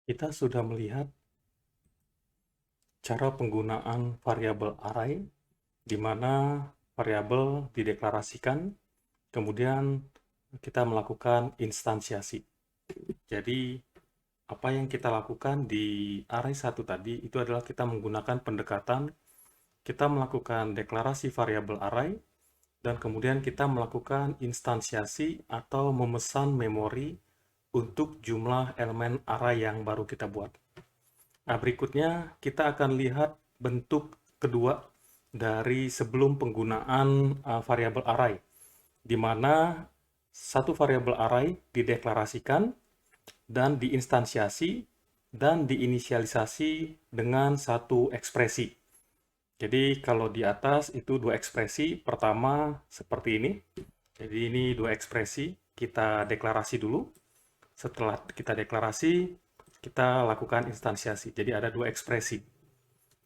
Kita sudah melihat cara penggunaan variabel array, di mana variabel dideklarasikan, kemudian kita melakukan instansiasi. Jadi, apa yang kita lakukan di array 1 tadi, itu adalah kita menggunakan pendekatan, kita melakukan deklarasi variabel array, dan kemudian kita melakukan instansiasi atau memesan memori untuk jumlah elemen array yang baru kita buat. Nah, berikutnya kita akan lihat bentuk kedua dari sebelum penggunaan variabel array, di mana satu variabel array dideklarasikan dan diinstansiasi dan diinisialisasi dengan satu ekspresi. Jadi kalau di atas itu dua ekspresi, pertama seperti ini. Jadi ini dua ekspresi, kita deklarasi dulu. Setelah kita deklarasi, kita lakukan instansiasi. Jadi ada dua ekspresi.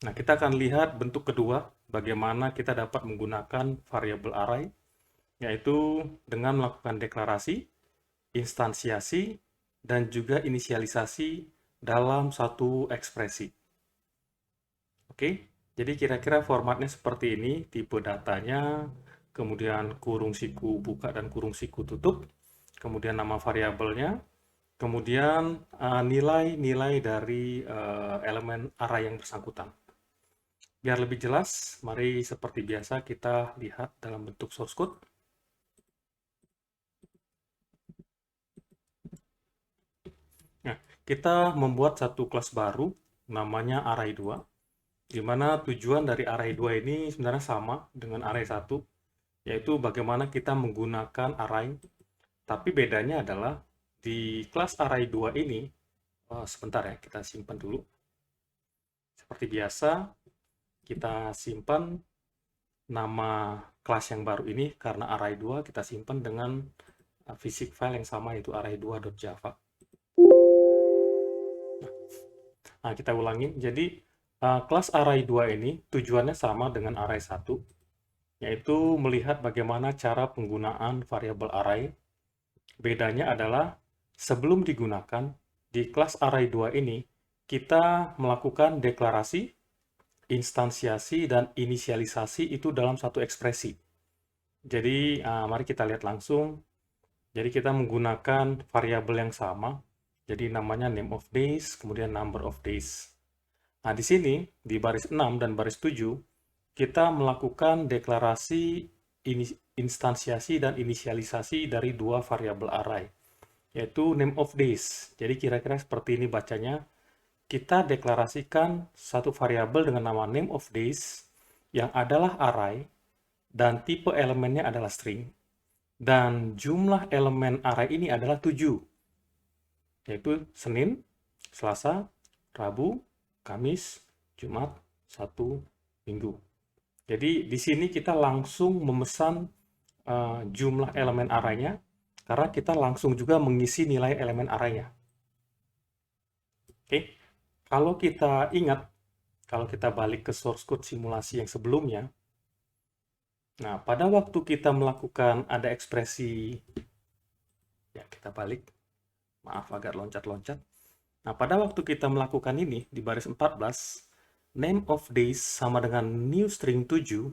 Nah, kita akan lihat bentuk kedua, bagaimana kita dapat menggunakan variabel array, yaitu dengan melakukan deklarasi, instansiasi, dan juga inisialisasi dalam satu ekspresi. Oke, jadi kira-kira formatnya seperti ini, tipe datanya, kemudian kurung siku buka dan kurung siku tutup, kemudian nama variabelnya, kemudian nilai-nilai dari elemen array yang bersangkutan. Biar lebih jelas, mari seperti biasa kita lihat dalam bentuk source code. Nah, kita membuat satu kelas baru, namanya array2, di mana tujuan dari array2 ini sebenarnya sama dengan array1, yaitu bagaimana kita menggunakan array, tapi bedanya adalah di kelas array2 ini, sebentar ya, kita simpan dulu. Seperti biasa, kita simpan nama kelas yang baru ini karena array2 kita simpan dengan fisik file yang sama, yaitu array2.java. Nah, kita ulangin. Jadi, kelas array2 ini tujuannya sama dengan array1, yaitu melihat bagaimana cara penggunaan variabel array. Bedanya adalah sebelum digunakan, di kelas array2 ini, kita melakukan deklarasi, instansiasi, dan inisialisasi itu dalam satu ekspresi. Jadi, mari kita lihat langsung. Jadi, kita menggunakan variabel yang sama. Jadi, namanya name of days, kemudian number of days. Nah, di sini, di baris 6 dan baris 7, kita melakukan deklarasi instansiasi dan inisialisasi dari dua variabel array, yaitu name of days. Jadi kira-kira seperti ini bacanya. Kita deklarasikan satu variabel dengan nama name of days yang adalah array dan tipe elemennya adalah string. Dan jumlah elemen array ini adalah 7, yaitu Senin, Selasa, Rabu, Kamis, Jumat, Sabtu, Minggu. Jadi di sini kita langsung memesan jumlah elemen arraynya, karena kita langsung juga mengisi nilai elemen arraynya. Oke, kalau kita ingat, kalau kita balik ke source code simulasi yang sebelumnya, nah pada waktu kita melakukan ada ekspresi, ya kita balik, maaf agak loncat-loncat. Nah pada waktu kita melakukan ini di baris 14, name of days sama dengan new string 7.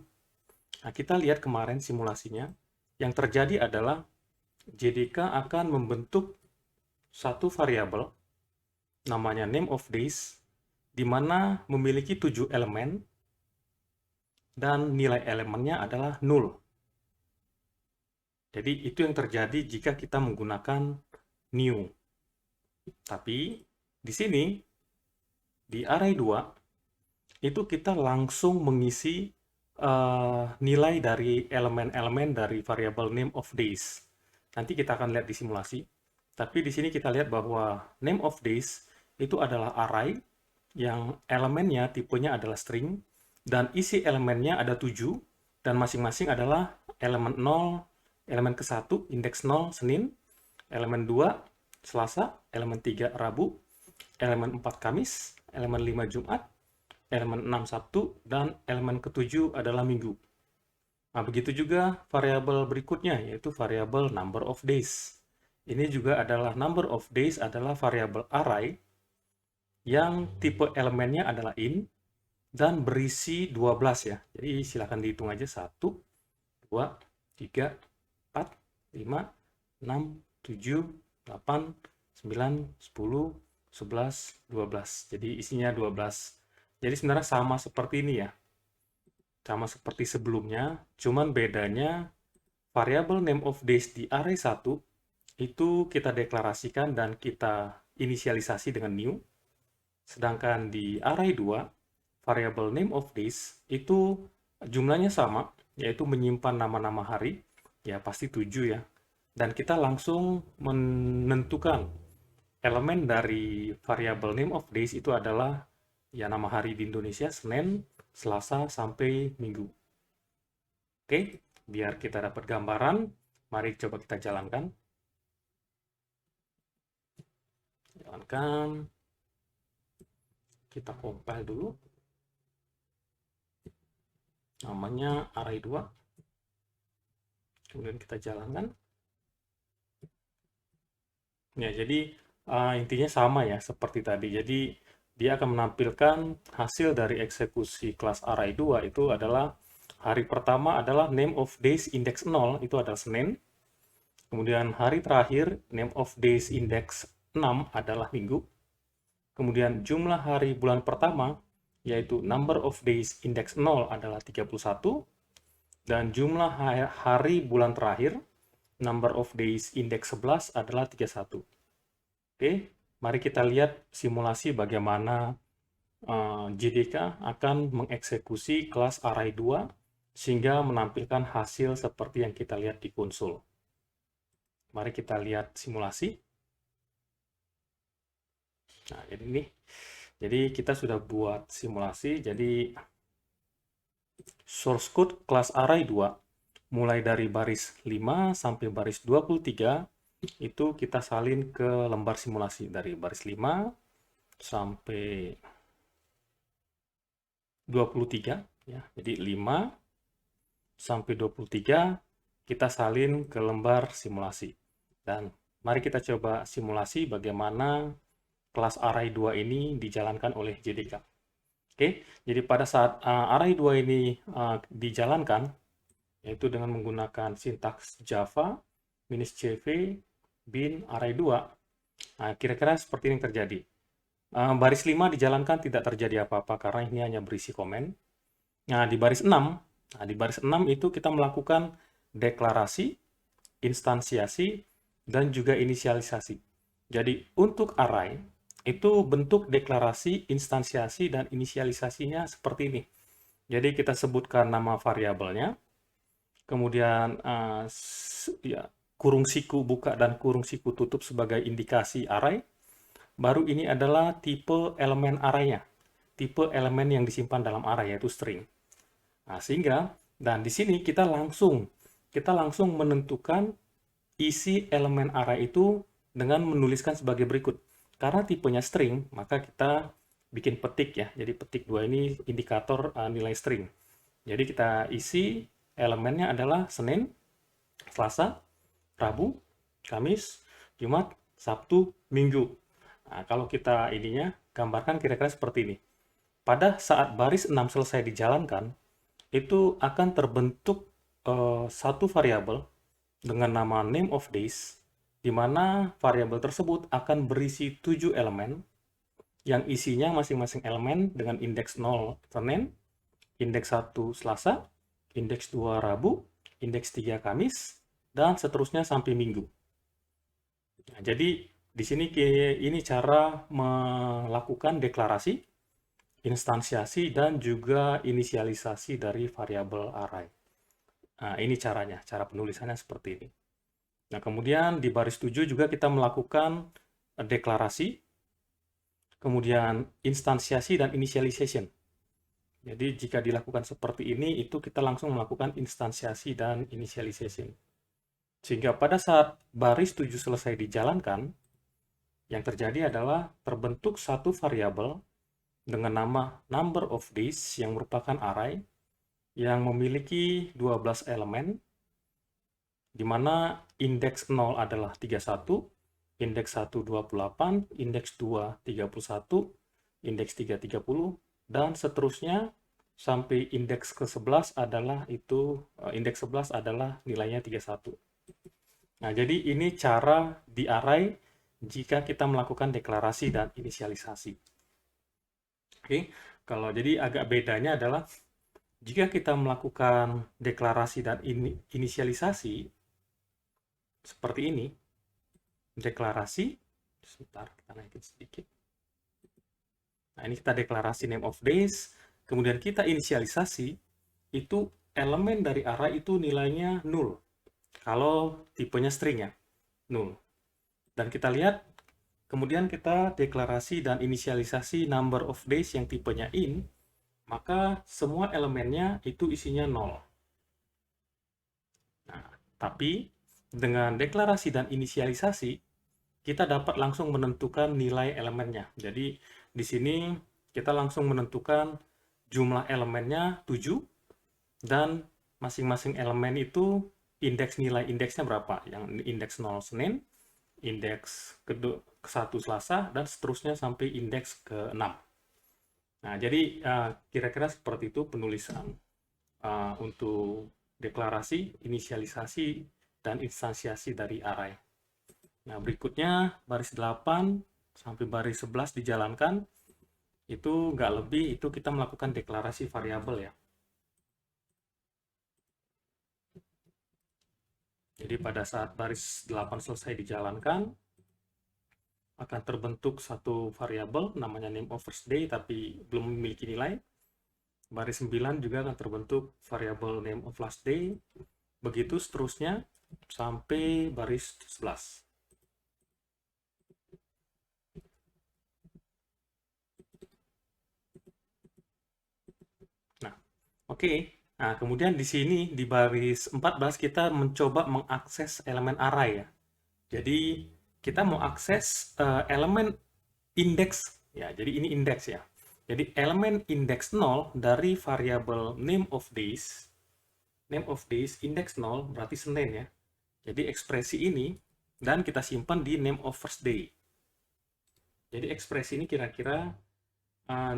Nah kita lihat kemarin simulasinya, yang terjadi adalah JDK akan membentuk satu variabel namanya name of days, di mana memiliki 7 elemen dan nilai elemennya adalah 0. Jadi itu yang terjadi jika kita menggunakan new. Tapi di sini di array 2 itu kita langsung mengisi nilai dari elemen-elemen dari variabel name of days. Nanti kita akan lihat di simulasi. Tapi di sini kita lihat bahwa name of days itu adalah array yang elemennya tipenya adalah string dan isi elemennya ada 7 dan masing-masing adalah elemen 0, elemen ke-1 indeks 0 Senin, elemen 2 Selasa, elemen 3 Rabu, elemen 4 Kamis, elemen 5 Jumat, elemen 6 Sabtu, dan elemen ke-7 adalah Minggu. Nah, begitu juga variabel berikutnya, yaitu variabel number of days. Ini juga adalah number of days adalah variabel array yang tipe elemennya adalah int dan berisi 12 ya. Jadi silakan dihitung aja 1, 2, 3, 4, 5, 6, 7, 8, 9, 10, 11, 12. Jadi isinya 12. Jadi sebenarnya sama seperti ini ya. Sama seperti sebelumnya, cuman bedanya variabel name of days di array 1 itu kita deklarasikan dan kita inisialisasi dengan new. Sedangkan di array 2, variabel name of days itu jumlahnya sama, yaitu menyimpan nama-nama hari, ya pasti 7 ya. Dan kita langsung menentukan elemen dari variabel name of days itu adalah ya nama hari di Indonesia, Senin, Selasa, sampai Minggu. Oke, biar kita dapat gambaran, mari coba kita jalankan. Jalankan. Kita compile dulu. Namanya array 2. Kemudian kita jalankan. Ya, jadi intinya sama ya seperti tadi. Jadi dia akan menampilkan hasil dari eksekusi kelas array 2 itu adalah hari pertama adalah name of days index 0 itu adalah Senin. Kemudian hari terakhir name of days index 6 adalah Minggu. Kemudian jumlah hari bulan pertama yaitu number of days index 0 adalah 31 dan jumlah hari bulan terakhir number of days index 11 adalah 31. Oke, mari kita lihat simulasi bagaimana JDK akan mengeksekusi kelas array 2 sehingga menampilkan hasil seperti yang kita lihat di konsol. Mari kita lihat simulasi. Nah, ini. Jadi kita sudah buat simulasi. Jadi source code kelas array 2 mulai dari baris 5 sampai baris 23 itu kita salin ke lembar simulasi dari baris 5 sampai 23 ya. Jadi 5 sampai 23 kita salin ke lembar simulasi. Dan mari kita coba simulasi bagaimana kelas array 2 ini dijalankan oleh JDK. Oke, jadi pada saat array 2 ini dijalankan, yaitu dengan menggunakan sintaks Java, -cv, bin, array 2, nah, kira-kira seperti ini yang terjadi. Baris 5 dijalankan tidak terjadi apa-apa karena ini hanya berisi komen. Nah, di baris 6, itu kita melakukan deklarasi, instansiasi, dan juga inisialisasi. Jadi, untuk array, itu bentuk deklarasi, instansiasi, dan inisialisasinya seperti ini. Jadi, kita sebutkan nama variabelnya, kemudian ya, kurung siku buka dan kurung siku tutup sebagai indikasi array. Baru ini adalah tipe elemen array-nya. Tipe elemen yang disimpan dalam array, yaitu string. Nah, sehingga, dan di sini kita langsung menentukan isi elemen array itu dengan menuliskan sebagai berikut. Karena tipenya string, maka kita bikin petik ya. Jadi petik 2 ini indikator nilai string. Jadi kita isi elemennya adalah Senin, Selasa, Rabu, Kamis, Jumat, Sabtu, Minggu. Nah, kalau kita ininya gambarkan kira-kira seperti ini. Pada saat baris 6 selesai dijalankan, itu akan terbentuk satu variabel dengan nama name of days, di mana variabel tersebut akan berisi 7 elemen, yang isinya masing-masing elemen dengan indeks 0 Senin, indeks 1 Selasa, indeks 2 Rabu, indeks 3 Kamis, dan seterusnya sampai Minggu. Nah, jadi di sini ini cara melakukan deklarasi, instansiasi, dan juga inisialisasi dari variabel array. Nah, ini caranya, cara penulisannya seperti ini. Nah, kemudian di baris 7 juga kita melakukan deklarasi, kemudian instansiasi dan initialization. Jadi jika dilakukan seperti ini, itu kita langsung melakukan instansiasi dan initialization. Sehingga pada saat baris 7 selesai dijalankan, yang terjadi adalah terbentuk satu variabel dengan nama number of days yang merupakan array yang memiliki 12 elemen, di mana indeks 0 adalah 31, indeks 1 28, indeks 2 31, indeks 330, dan seterusnya sampai indeks ke-11 adalah indeks 11 adalah nilainya 31. Nah, jadi ini cara di array jika kita melakukan deklarasi dan inisialisasi. Oke, kalau jadi agak bedanya adalah jika kita melakukan deklarasi dan inisialisasi seperti ini, deklarasi, sebentar kita naikin sedikit. Nah, ini kita deklarasi name of days, kemudian kita inisialisasi, itu elemen dari array itu nilainya 0. Kalau tipenya string ya, 0. Dan kita lihat, kemudian kita deklarasi dan inisialisasi number of days yang tipenya int, maka semua elemennya itu isinya 0. Nah, tapi dengan deklarasi dan inisialisasi, kita dapat langsung menentukan nilai elemennya. Jadi, di sini kita langsung menentukan jumlah elemennya 7, dan masing-masing elemen itu nilai indeksnya berapa. Yang indeks 0 Senin, indeks ke-1 Selasa, dan seterusnya sampai indeks ke-6. Nah, jadi kira-kira seperti itu penulisan untuk deklarasi, inisialisasi, dan instansiasi dari array. Nah, berikutnya baris 8 sampai baris 11 dijalankan. Itu nggak lebih, itu kita melakukan deklarasi variabel ya. Jadi pada saat baris 8 selesai dijalankan, akan terbentuk satu variabel namanya name of first day tapi belum memiliki nilai. Baris 9 juga akan terbentuk variabel name of last day. Begitu seterusnya sampai baris 11. Nah, oke. Nah, kemudian di sini di baris 14 kita mencoba mengakses elemen array ya. Jadi kita mau akses elemen indeks ya. Jadi ini indeks ya. Jadi elemen indeks 0 dari variabel name of days indeks 0 berarti Senin ya. Jadi ekspresi ini dan kita simpan di name of first day. Jadi ekspresi ini kira-kira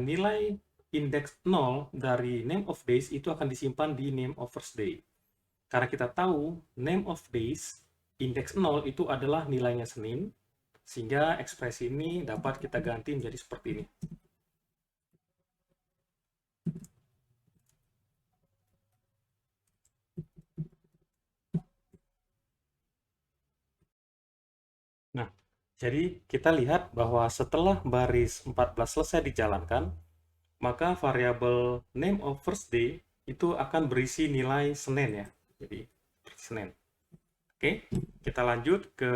nilai indeks 0 dari name of days itu akan disimpan di name of first day. Karena kita tahu name of days indeks 0 itu adalah nilainya Senin, sehingga ekspresi ini dapat kita ganti menjadi seperti ini. Nah, jadi kita lihat bahwa setelah baris 14 selesai dijalankan, maka variabel name of first day itu akan berisi nilai Senin ya. Jadi Senin. Oke, kita lanjut ke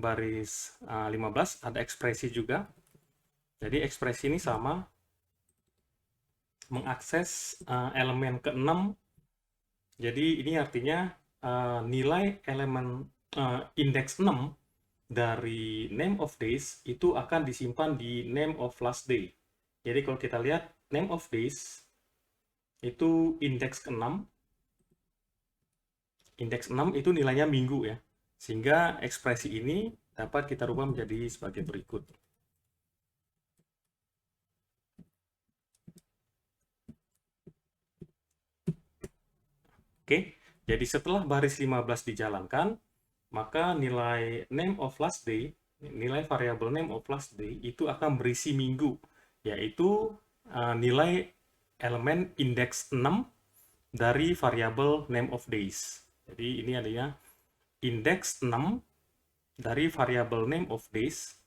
baris 15, ada ekspresi juga. Jadi ekspresi ini sama, mengakses elemen ke-6. Jadi ini artinya nilai elemen indeks 6 dari name of days itu akan disimpan di name of last day. Jadi kalau kita lihat name of days itu indeks ke-6. Indeks 6 itu nilainya minggu ya. Sehingga ekspresi ini dapat kita rubah menjadi sebagai berikut. Oke, jadi setelah baris 15 dijalankan, maka nilai name of last day, nilai variabel name of last day itu akan berisi minggu, yaitu nilai elemen indeks 6 dari variabel name of days. Jadi ini adalah indeks 6 dari variabel name of days,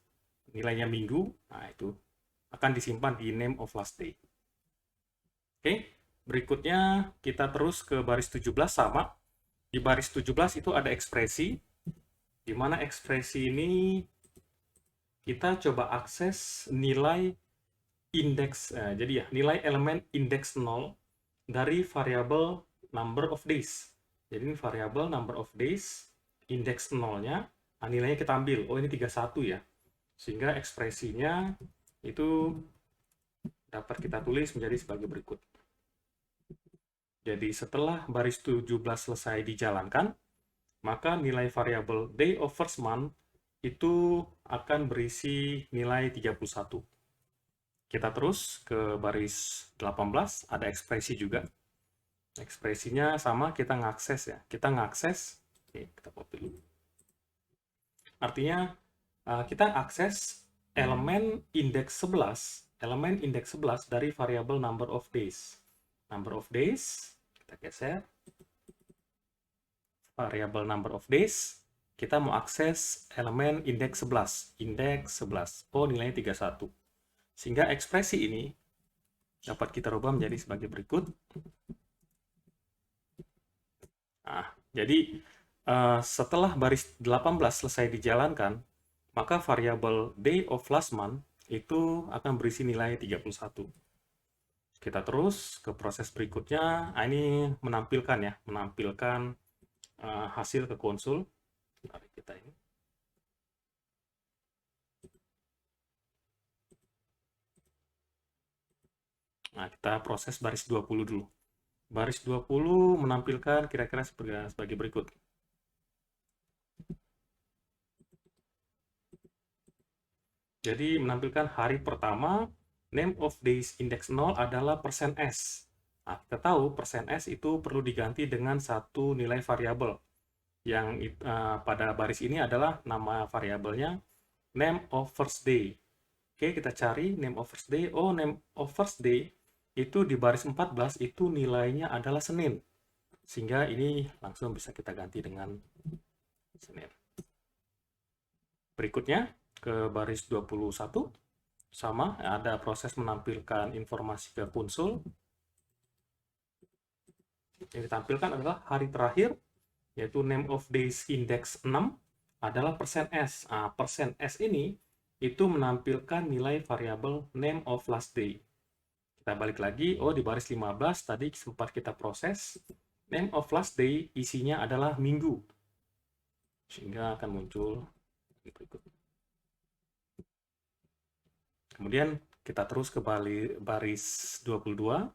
nilainya minggu, nah itu akan disimpan di name of last day. Oke, berikutnya kita terus ke baris 17 sama. Di baris 17 itu ada ekspresi, di mana ekspresi ini kita coba akses nilai indeks, jadi ya nilai elemen indeks 0 dari variabel number of days. Jadi ini variabel number of days, indeks 0-nya, nah nilainya kita ambil, oh ini 31 ya. Sehingga ekspresinya itu dapat kita tulis menjadi sebagai berikut. Jadi setelah baris 17 selesai dijalankan, maka nilai variabel day of first month itu akan berisi nilai 31. Kita terus ke baris 18, ada ekspresi juga. Ekspresinya sama, kita ngakses ya. Kita ngakses, oke, kita copy dulu. Artinya, kita akses elemen indeks 11 dari variabel number of days. Number of days, kita geser. Variabel number of days, kita mau akses elemen indeks 11. Indeks 11. Oh, nilainya 31. Sehingga ekspresi ini dapat kita rubah menjadi sebagai berikut. Nah, jadi setelah baris 18 selesai dijalankan, maka variabel day of last month itu akan berisi nilai 31. Kita terus ke proses berikutnya. Nah, ini menampilkan ya, menampilkan hasil ke konsul. Mari kita ini. Nah, kita proses baris 20 dulu. Baris 20 menampilkan kira-kira sebagai berikut. Jadi menampilkan hari pertama, name of days index 0 adalah %s. Nah, kita tahu %s itu perlu diganti dengan satu nilai variabel. Yang pada baris ini adalah nama variabelnya name of first day. Oke, kita cari name of first day. Oh, name of first day itu di baris 14 itu nilainya adalah Senin. Sehingga ini langsung bisa kita ganti dengan Senin. Berikutnya ke baris 21. Sama, ada proses menampilkan informasi ke konsul. Yang ditampilkan adalah hari terakhir, yaitu name of days index 6 adalah %s. Nah, %s ini itu menampilkan nilai variabel name of last day. Kita balik lagi, oh di baris 15 tadi sempat kita proses, name of last day isinya adalah minggu. Sehingga akan muncul berikut. Kemudian kita terus ke baris 22.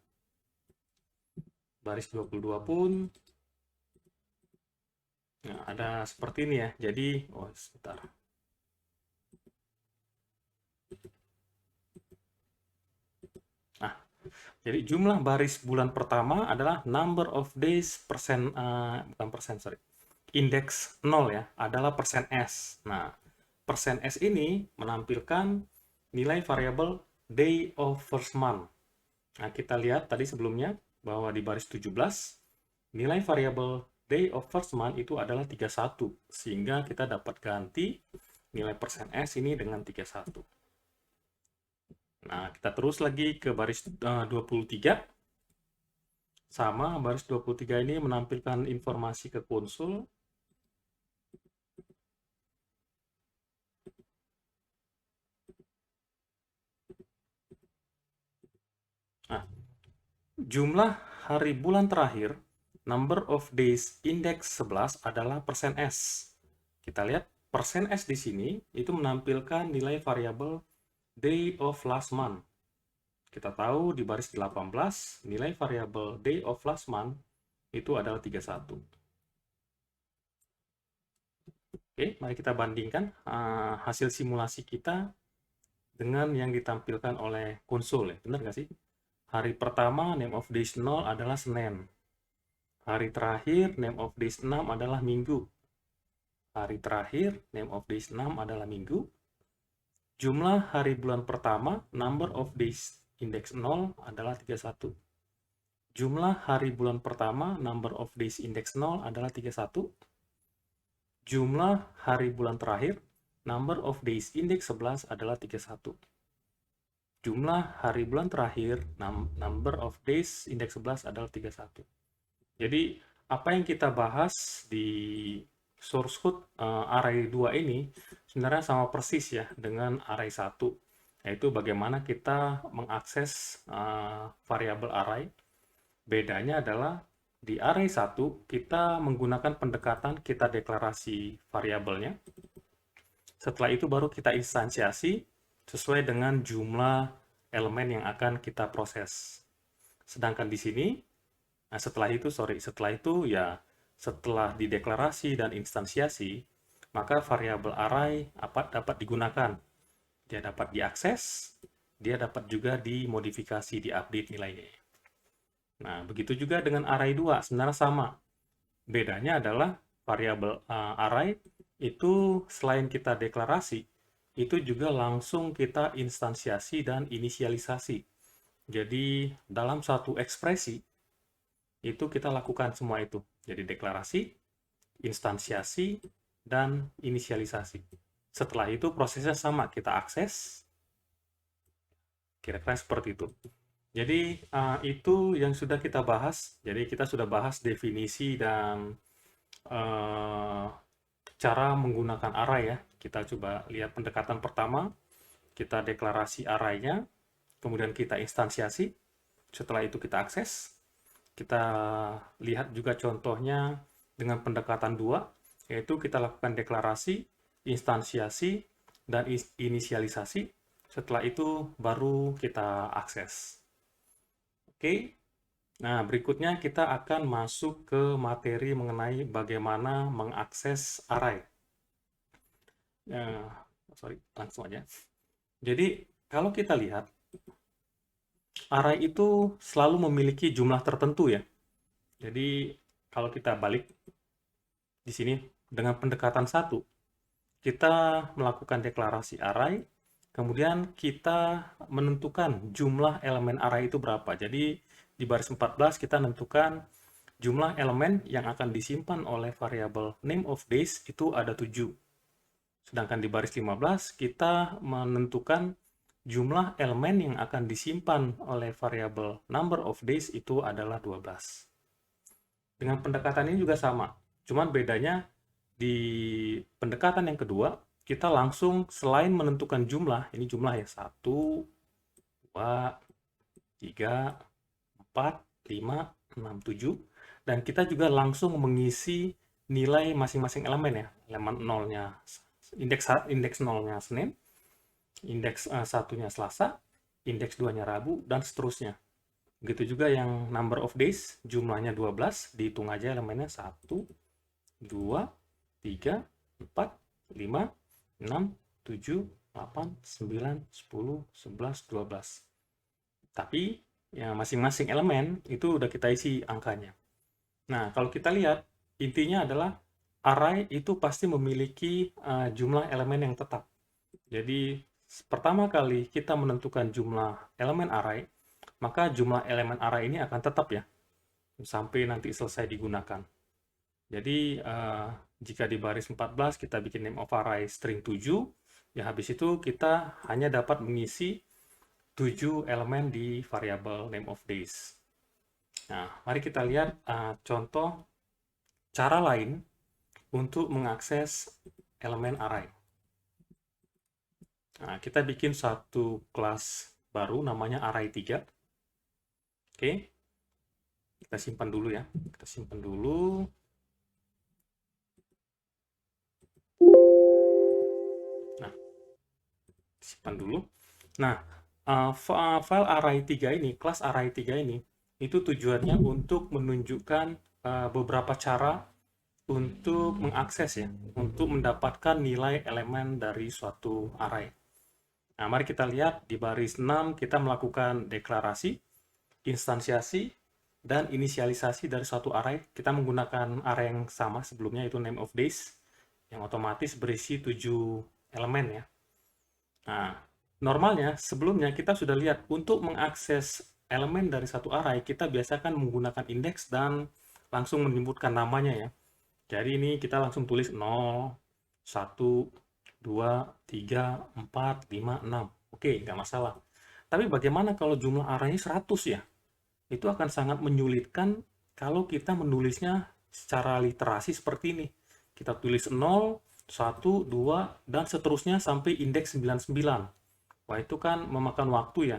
Baris 22 pun nah, ada seperti ini ya. Jadi, oh sebentar. Nah, jadi jumlah baris bulan pertama adalah number of days indeks 0 ya, adalah %s. Nah, %s ini menampilkan nilai variabel day of first month. Nah, kita lihat tadi sebelumnya bahwa di baris 17, nilai variabel day of first month itu adalah 31. Sehingga kita dapat ganti nilai %s ini dengan 31. Nah, kita terus lagi ke baris 23. Sama, baris 23 ini menampilkan informasi ke konsul. Nah, jumlah hari bulan terakhir, number of days index 11 adalah %s. Kita lihat %s di sini itu menampilkan nilai variabel day of last month. Kita tahu di baris 18, nilai variabel day of last month itu adalah 31. Oke, mari kita bandingkan hasil simulasi kita dengan yang ditampilkan oleh konsul. Ya. Benar nggak sih? Hari pertama, name of days 0 adalah Senin. Hari terakhir, name of days 6 adalah Minggu. Hari terakhir, name of days 6 adalah Minggu. Jumlah hari bulan pertama, number of days index 0 adalah 31. Jumlah hari bulan pertama, number of days index 0 adalah 31. Jumlah hari bulan terakhir, number of days index 11 adalah 31. Jumlah hari bulan terakhir, number of days index 11 adalah 31. Jadi, apa yang kita bahas di source code array 2 ini sebenarnya sama persis ya dengan array 1, yaitu bagaimana kita mengakses variabel array. Bedanya adalah di array 1 kita menggunakan pendekatan kita deklarasi variabelnya. Setelah itu baru kita instansiasi sesuai dengan jumlah elemen yang akan kita proses. Sedangkan di sini nah, setelah itu ya setelah dideklarasi dan instansiasi, maka variabel array dapat digunakan. Dia dapat diakses dia dapat juga dimodifikasi, diupdate nilainya. Nah, begitu juga dengan array 2, sebenarnya sama. Bedanya adalah variabel array itu selain kita deklarasi, itu juga langsung kita instansiasi dan inisialisasi. Jadi, dalam satu ekspresi, itu kita lakukan semua itu. Jadi, deklarasi, instansiasi, dan inisialisasi. Setelah itu prosesnya sama, kita akses, kira-kira seperti itu. Jadi itu yang sudah kita bahas. Jadi kita sudah bahas definisi dan cara menggunakan array ya. Kita coba lihat pendekatan pertama, kita deklarasi array-nya, kemudian kita instansiasi, setelah itu kita akses. Kita lihat juga contohnya dengan pendekatan 2, yaitu kita lakukan deklarasi, instansiasi, dan inisialisasi. Setelah itu baru kita akses. Oke, nah berikutnya kita akan masuk ke materi mengenai bagaimana mengakses array. Sorry, langsung aja. Jadi kalau kita lihat, array itu selalu memiliki jumlah tertentu ya. Jadi kalau kita balik di sini dengan pendekatan 1, kita melakukan deklarasi array, kemudian kita menentukan jumlah elemen array itu berapa. Jadi di baris 14 kita menentukan jumlah elemen yang akan disimpan oleh variabel name of days itu ada 7. Sedangkan di baris 15 kita menentukan jumlah elemen yang akan disimpan oleh variabel number of days itu adalah 12. Dengan pendekatan ini juga sama. Cuman bedanya di pendekatan yang kedua, kita langsung selain menentukan jumlah, ini jumlah ya, 1, 2, 3, 4, 5, 6, 7, dan kita juga langsung mengisi nilai masing-masing elemen ya. Elemen 0-nya, indeks 0-nya Senin, indeks 1-nya Selasa, indeks 2-nya Rabu, dan seterusnya. Begitu juga yang number of days, jumlahnya 12, dihitung aja elemennya 1, 2, 3, 4, 5, 6, 7, 8, 9, 10, 11, 12. Tapi ya masing-masing elemen itu udah kita isi angkanya. Nah, kalau kita lihat, intinya adalah array itu pasti memiliki jumlah elemen yang tetap. Jadi, pertama kali kita menentukan jumlah elemen array, maka jumlah elemen array ini akan tetap ya, sampai nanti selesai digunakan. Jadi, jika di baris 14 kita bikin name of array string 7, ya habis itu kita hanya dapat mengisi 7 elemen di variabel name of days. Nah, mari kita lihat contoh cara lain untuk mengakses elemen array. Nah, kita bikin satu kelas baru namanya array3. Oke, kita simpan dulu ya. Kita simpan dulu. Nah, simpan dulu. Nah, file array3 ini, kelas array3 ini, itu tujuannya untuk menunjukkan beberapa cara untuk mengakses ya, untuk mendapatkan nilai elemen dari suatu array. Nah, mari kita lihat di baris 6 kita melakukan deklarasi, instansiasi, dan inisialisasi dari suatu array. Kita menggunakan array yang sama sebelumnya, itu name of days, yang otomatis berisi 7 elemen ya. Nah, normalnya sebelumnya kita sudah lihat untuk mengakses elemen dari satu array, kita biasakan menggunakan indeks dan langsung menyebutkan namanya ya. Jadi ini kita langsung tulis 0, 1, 2, 3, 4, 5, 6. Oke, nggak masalah. Tapi bagaimana kalau jumlah arraynya 100 ya? Itu akan sangat menyulitkan kalau kita menulisnya secara literasi seperti ini. Kita tulis 0, 1, 2, dan seterusnya sampai indeks 99. Wah, itu kan memakan waktu ya.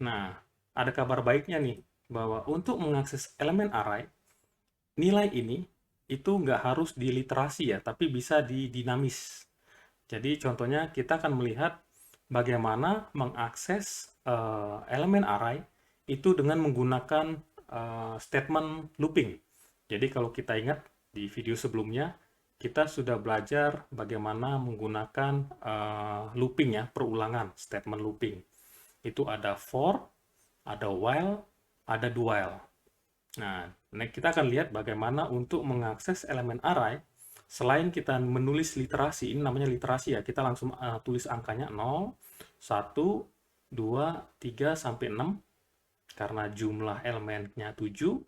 Nah, ada kabar baiknya nih, bahwa untuk mengakses elemen array, nilai ini itu nggak harus diliterasi ya, tapi bisa dinamis. Jadi contohnya kita akan melihat bagaimana mengakses elemen array itu dengan menggunakan statement looping. Jadi kalau kita ingat di video sebelumnya, kita sudah belajar bagaimana menggunakan looping ya, perulangan, statement looping. Itu ada for, ada while, ada do while. Nah, kita akan lihat bagaimana untuk mengakses elemen array selain kita menulis literasi. Ini namanya literasi ya. Kita langsung tulis angkanya 0, 1, 2, 3 sampai 6. Karena jumlah elemennya 7,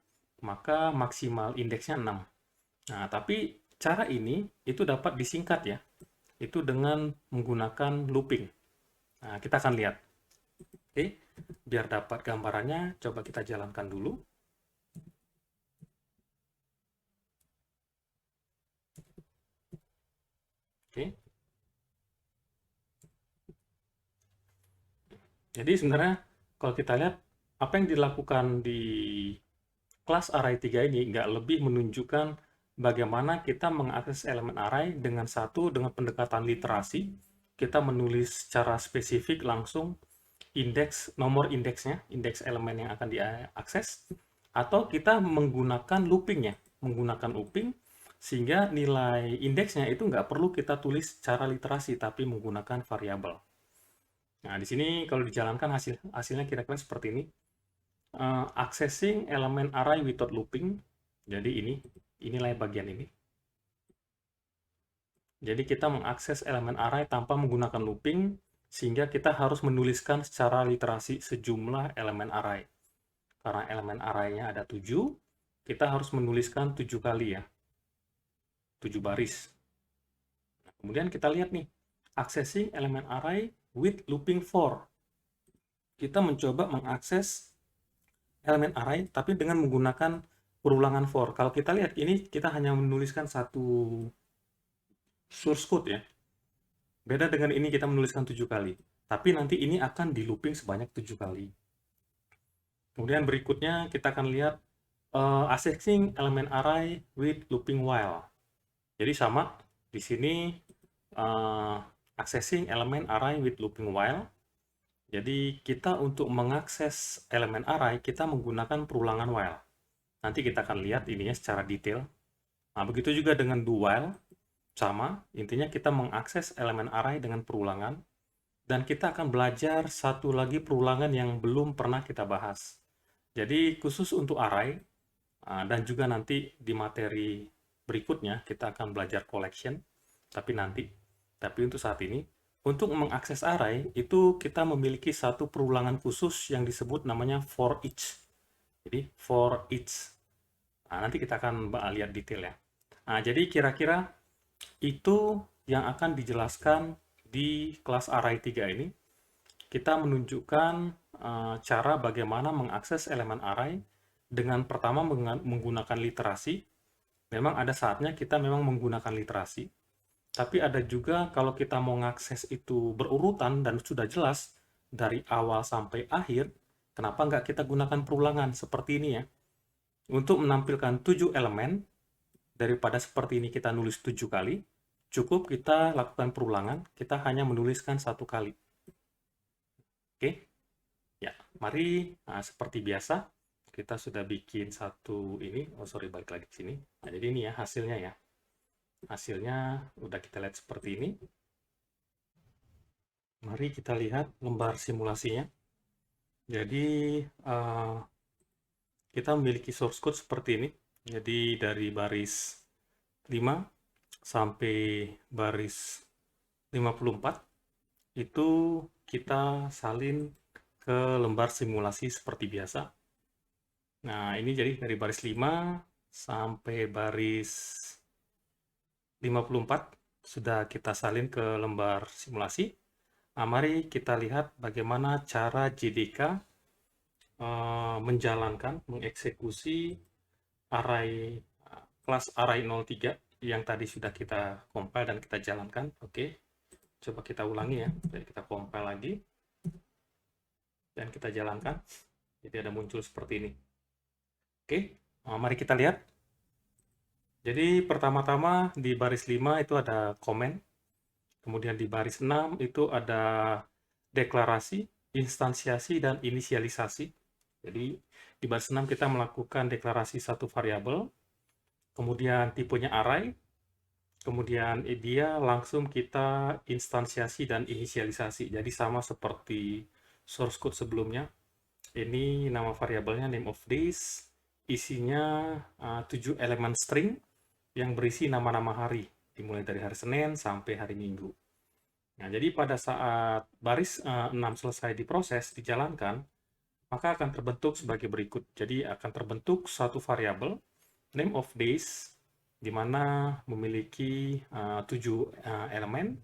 maka maksimal indeksnya 6. Nah, tapi cara ini itu dapat disingkat ya. Itu dengan menggunakan looping. Nah, kita akan lihat. Oke, biar dapat gambarannya, coba kita jalankan dulu. Oke. Jadi sebenarnya kalau kita lihat apa yang dilakukan di kelas array 3 ini nggak lebih menunjukkan bagaimana kita mengakses elemen array dengan pendekatan literasi. Kita menulis secara spesifik langsung nomor indeksnya, indeks elemen yang akan diakses, atau kita menggunakan loopingnya, menggunakan looping sehingga nilai indeksnya itu nggak perlu kita tulis secara literasi, tapi menggunakan variabel. Nah, di sini kalau dijalankan hasilnya kira-kira seperti ini. Accessing elemen array without looping. Jadi inilah bagian ini. Jadi kita mengakses elemen array tanpa menggunakan looping, sehingga kita harus menuliskan secara literasi sejumlah elemen array. Karena elemen array-nya ada 7, kita harus menuliskan 7 kali ya. 7 baris. Nah, kemudian kita lihat nih, accessing elemen array with looping for. Kita mencoba mengakses elemen array, tapi dengan menggunakan perulangan for. Kalau kita lihat, ini kita hanya menuliskan satu source code ya. Beda dengan ini kita menuliskan 7 kali. Tapi nanti ini akan di looping sebanyak 7 kali. Kemudian berikutnya kita akan lihat accessing elemen array with looping while. Jadi sama, di sini accessing elemen array with looping while. Jadi kita untuk mengakses elemen array, kita menggunakan perulangan while. Nanti kita akan lihat ininya secara detail. Nah, begitu juga dengan do while. Sama, intinya kita mengakses elemen array dengan perulangan. Dan kita akan belajar satu lagi perulangan yang belum pernah kita bahas. Jadi khusus untuk array, dan juga nanti di materi berikutnya kita akan belajar collection, tapi nanti. Tapi untuk saat ini, untuk mengakses array, itu kita memiliki satu perulangan khusus yang disebut namanya for each. Jadi, for each. Nah, nanti kita akan lihat detail ya. Nah, jadi kira-kira itu yang akan dijelaskan di kelas array 3 ini. Kita menunjukkan cara bagaimana mengakses elemen array dengan pertama menggunakan literasi. Memang ada saatnya kita memang menggunakan literasi. Tapi ada juga kalau kita mau mengakses itu berurutan dan sudah jelas dari awal sampai akhir, kenapa nggak kita gunakan perulangan seperti ini ya? Untuk menampilkan 7 elemen, daripada seperti ini kita nulis 7 kali, cukup kita lakukan perulangan, kita hanya menuliskan 1 kali. Oke? Ya, mari seperti biasa, kita sudah bikin satu ini, balik lagi ke sini. Nah, jadi ini ya hasilnya ya. Hasilnya udah kita lihat seperti ini. Mari kita lihat lembar simulasinya. Jadi kita memiliki source code seperti ini. Jadi dari baris 5 sampai baris 54 itu kita salin ke lembar simulasi seperti biasa. Nah, ini jadi dari baris 5 sampai baris 54 sudah kita salin ke lembar simulasi. Nah, mari kita lihat bagaimana cara JDK mengeksekusi array kelas array 03 yang tadi sudah kita compile dan kita jalankan. Oke, coba kita ulangi ya. Jadi kita compile lagi dan kita jalankan. Jadi ada muncul seperti ini. Oke, mari kita lihat. Jadi pertama-tama di baris 5 itu ada komen. Kemudian di baris 6 itu ada deklarasi, instansiasi, dan inisialisasi. Jadi di baris 6 kita melakukan deklarasi satu variabel. Kemudian tipenya array. Kemudian dia langsung kita instansiasi dan inisialisasi. Jadi sama seperti source code sebelumnya. Ini nama variabelnya name of days, isinya 7 elemen string yang berisi nama-nama hari, dimulai dari hari Senin sampai hari Minggu. Nah, jadi pada saat baris 6 selesai diproses, dijalankan, maka akan terbentuk sebagai berikut. Jadi akan terbentuk satu variabel name of days, di mana memiliki 7 elemen,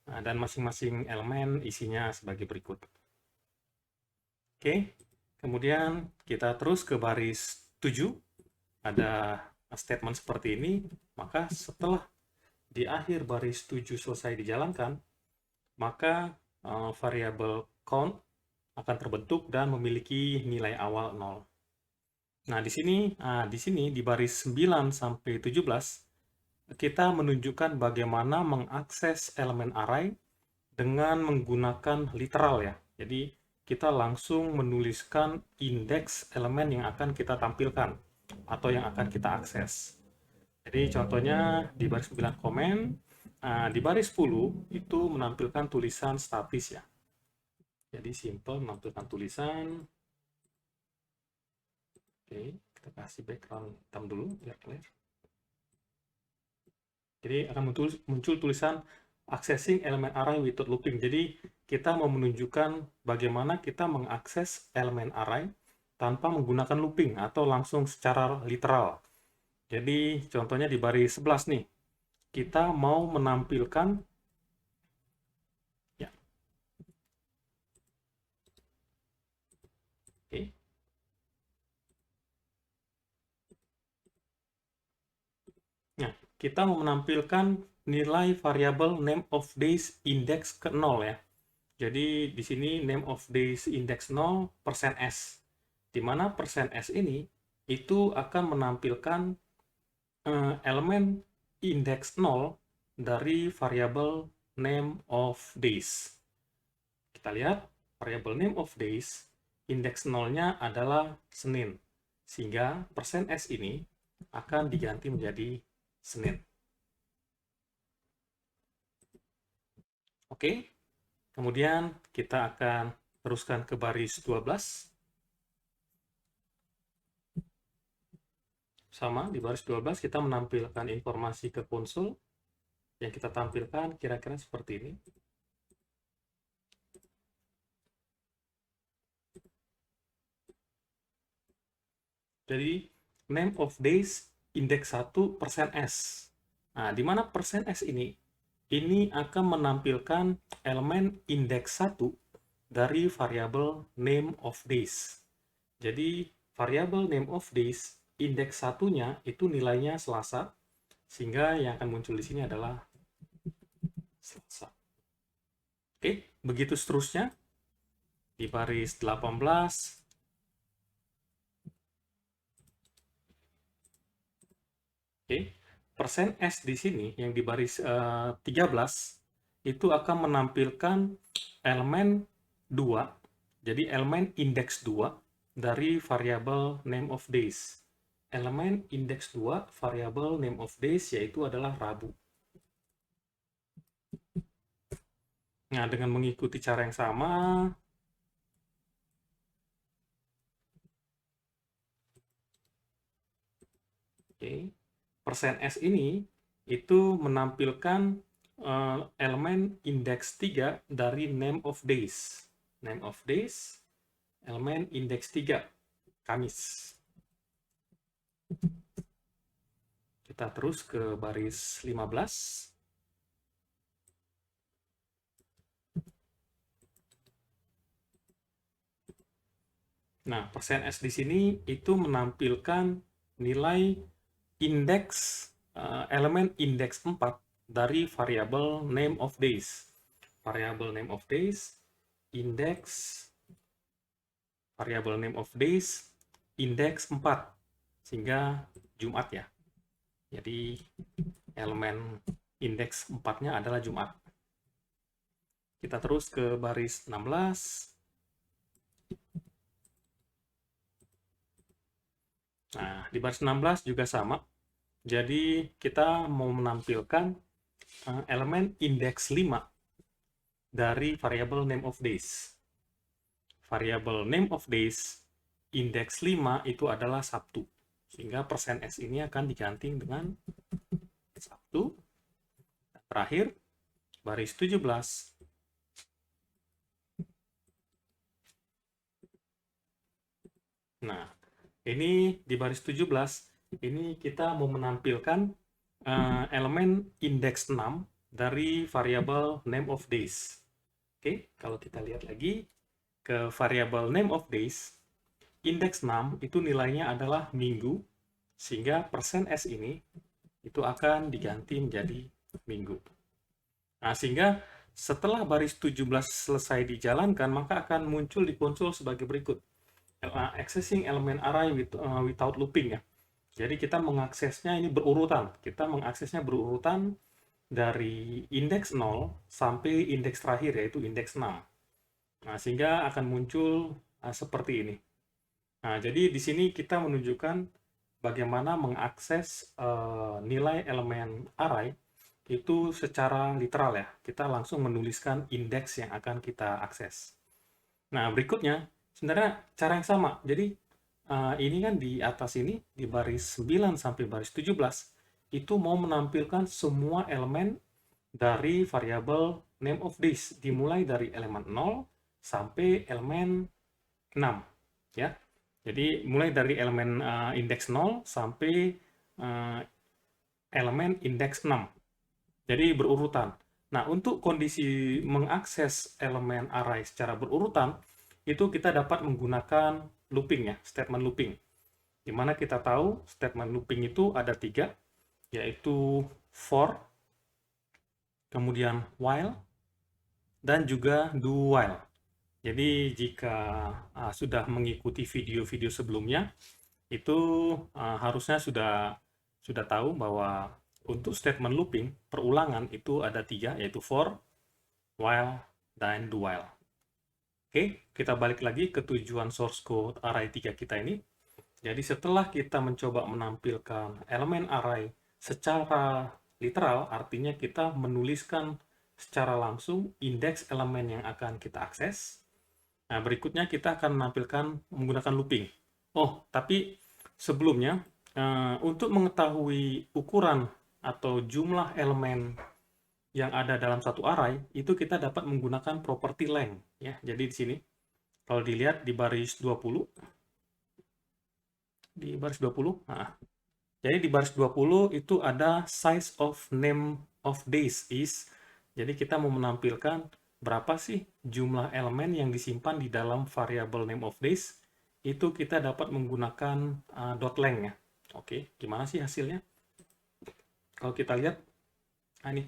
dan masing-masing elemen isinya sebagai berikut. Oke, kemudian kita terus ke baris 7, ada statement seperti ini, maka setelah di akhir baris 7 selesai dijalankan, maka variabel count akan terbentuk dan memiliki nilai awal 0. Nah, di sini di baris 9 sampai 17 kita menunjukkan bagaimana mengakses elemen array dengan menggunakan literal ya. Jadi kita langsung menuliskan indeks elemen yang akan kita tampilkan atau yang akan kita akses. Jadi contohnya di baris 9 komen, di baris 10 itu menampilkan tulisan statis ya. Jadi simple menampilkan tulisan. Oke, kita kasih background hitam dulu biar clear. Jadi akan muncul tulisan accessing elemen array without looping. Jadi kita mau menunjukkan bagaimana kita mengakses elemen array tanpa menggunakan looping atau langsung secara literal. Jadi contohnya di baris 11 nih, kita mau menampilkan ya. Oke. Nah, kita mau menampilkan nilai variabel name of days index ke 0 ya. Jadi di sini name of days index 0 %s. Di mana %s ini itu akan menampilkan elemen indeks 0 dari variabel name of days. Kita lihat variabel name of days indeks 0-nya adalah Senin. Sehingga %s ini akan diganti menjadi Senin. Oke. Kemudian kita akan teruskan ke baris 12. Sama, di baris 12 kita menampilkan informasi ke konsol. Yang kita tampilkan kira-kira seperti ini. Jadi, name of days indeks 1 %s. Nah, di mana %s ini? Ini akan menampilkan elemen indeks 1 dari variabel name of days. Jadi, variabel name of days indeks 1-nya itu nilainya Selasa, sehingga yang akan muncul di sini adalah Selasa. Oke, begitu seterusnya. Di baris 18, oke, %s di sini yang di baris 13 itu akan menampilkan elemen 2, jadi elemen indeks 2 dari variabel name of days. Elemen indeks 2 variabel name of days yaitu adalah Rabu. Nah, dengan mengikuti cara yang sama, oke, %s ini itu menampilkan elemen indeks 3 dari name of days. Name of days, elemen indeks 3, Kamis. Kita terus ke baris 15. Nah, %s di sini itu menampilkan nilai indeks elemen indeks 4 dari variabel name of days. Variabel name of days, indeks variabel name of days, indeks 4. Sehingga Jumat ya. Jadi elemen indeks 4-nya adalah Jumat. Kita terus ke baris 16. Nah, di baris 16 juga sama. Jadi kita mau menampilkan elemen indeks 5 dari variabel name of days. variabel name of days indeks 5 itu adalah Sabtu. Sehingga persen %s ini akan diganti dengan Sabtu. Terakhir, baris 17. Nah, ini di baris 17, ini kita mau menampilkan elemen indeks 6 dari variabel name of days. Oke, kalau kita lihat lagi ke variabel name of days, indeks 6 itu nilainya adalah minggu, sehingga persen %s ini itu akan diganti menjadi minggu. Nah, sehingga setelah baris 17 selesai dijalankan, maka akan muncul di konsol sebagai berikut. Accessing element array without looping ya. Jadi kita mengaksesnya ini berurutan. Kita mengaksesnya berurutan dari indeks 0 sampai indeks terakhir, yaitu indeks 6. Nah, sehingga akan muncul seperti ini. Nah, jadi di sini kita menunjukkan bagaimana mengakses nilai elemen array itu secara literal ya. Kita langsung menuliskan indeks yang akan kita akses. Nah, berikutnya sebenarnya cara yang sama. Jadi ini kan di atas ini, di baris 9 sampai baris 17, itu mau menampilkan semua elemen dari variabel name of days, dimulai dari elemen 0 sampai elemen 6. Ya. Jadi mulai dari elemen indeks 0 sampai elemen indeks 6. Jadi berurutan. Nah, untuk kondisi mengakses elemen array secara berurutan, itu kita dapat menggunakan looping ya, statement looping. Di mana kita tahu statement looping itu ada 3, yaitu for, kemudian while, dan juga do while. Jadi jika sudah mengikuti video-video sebelumnya, itu harusnya sudah tahu bahwa untuk statement looping, perulangan itu ada 3, yaitu for, while, dan do while. Oke, kita balik lagi ke tujuan source code array 3 kita ini. Jadi setelah kita mencoba menampilkan elemen array secara literal, artinya kita menuliskan secara langsung indeks elemen yang akan kita akses. Nah, berikutnya kita akan menampilkan menggunakan looping. Oh, tapi sebelumnya, untuk mengetahui ukuran atau jumlah elemen yang ada dalam satu array, itu kita dapat menggunakan property length. Ya. Jadi di sini, kalau dilihat di baris 20, nah, jadi di baris 20 itu ada size of name of days is, jadi kita mau menampilkan berapa sih jumlah elemen yang disimpan di dalam variabel name of days, itu kita dapat menggunakan .length ya. Oke, gimana sih hasilnya? Kalau kita lihat, ini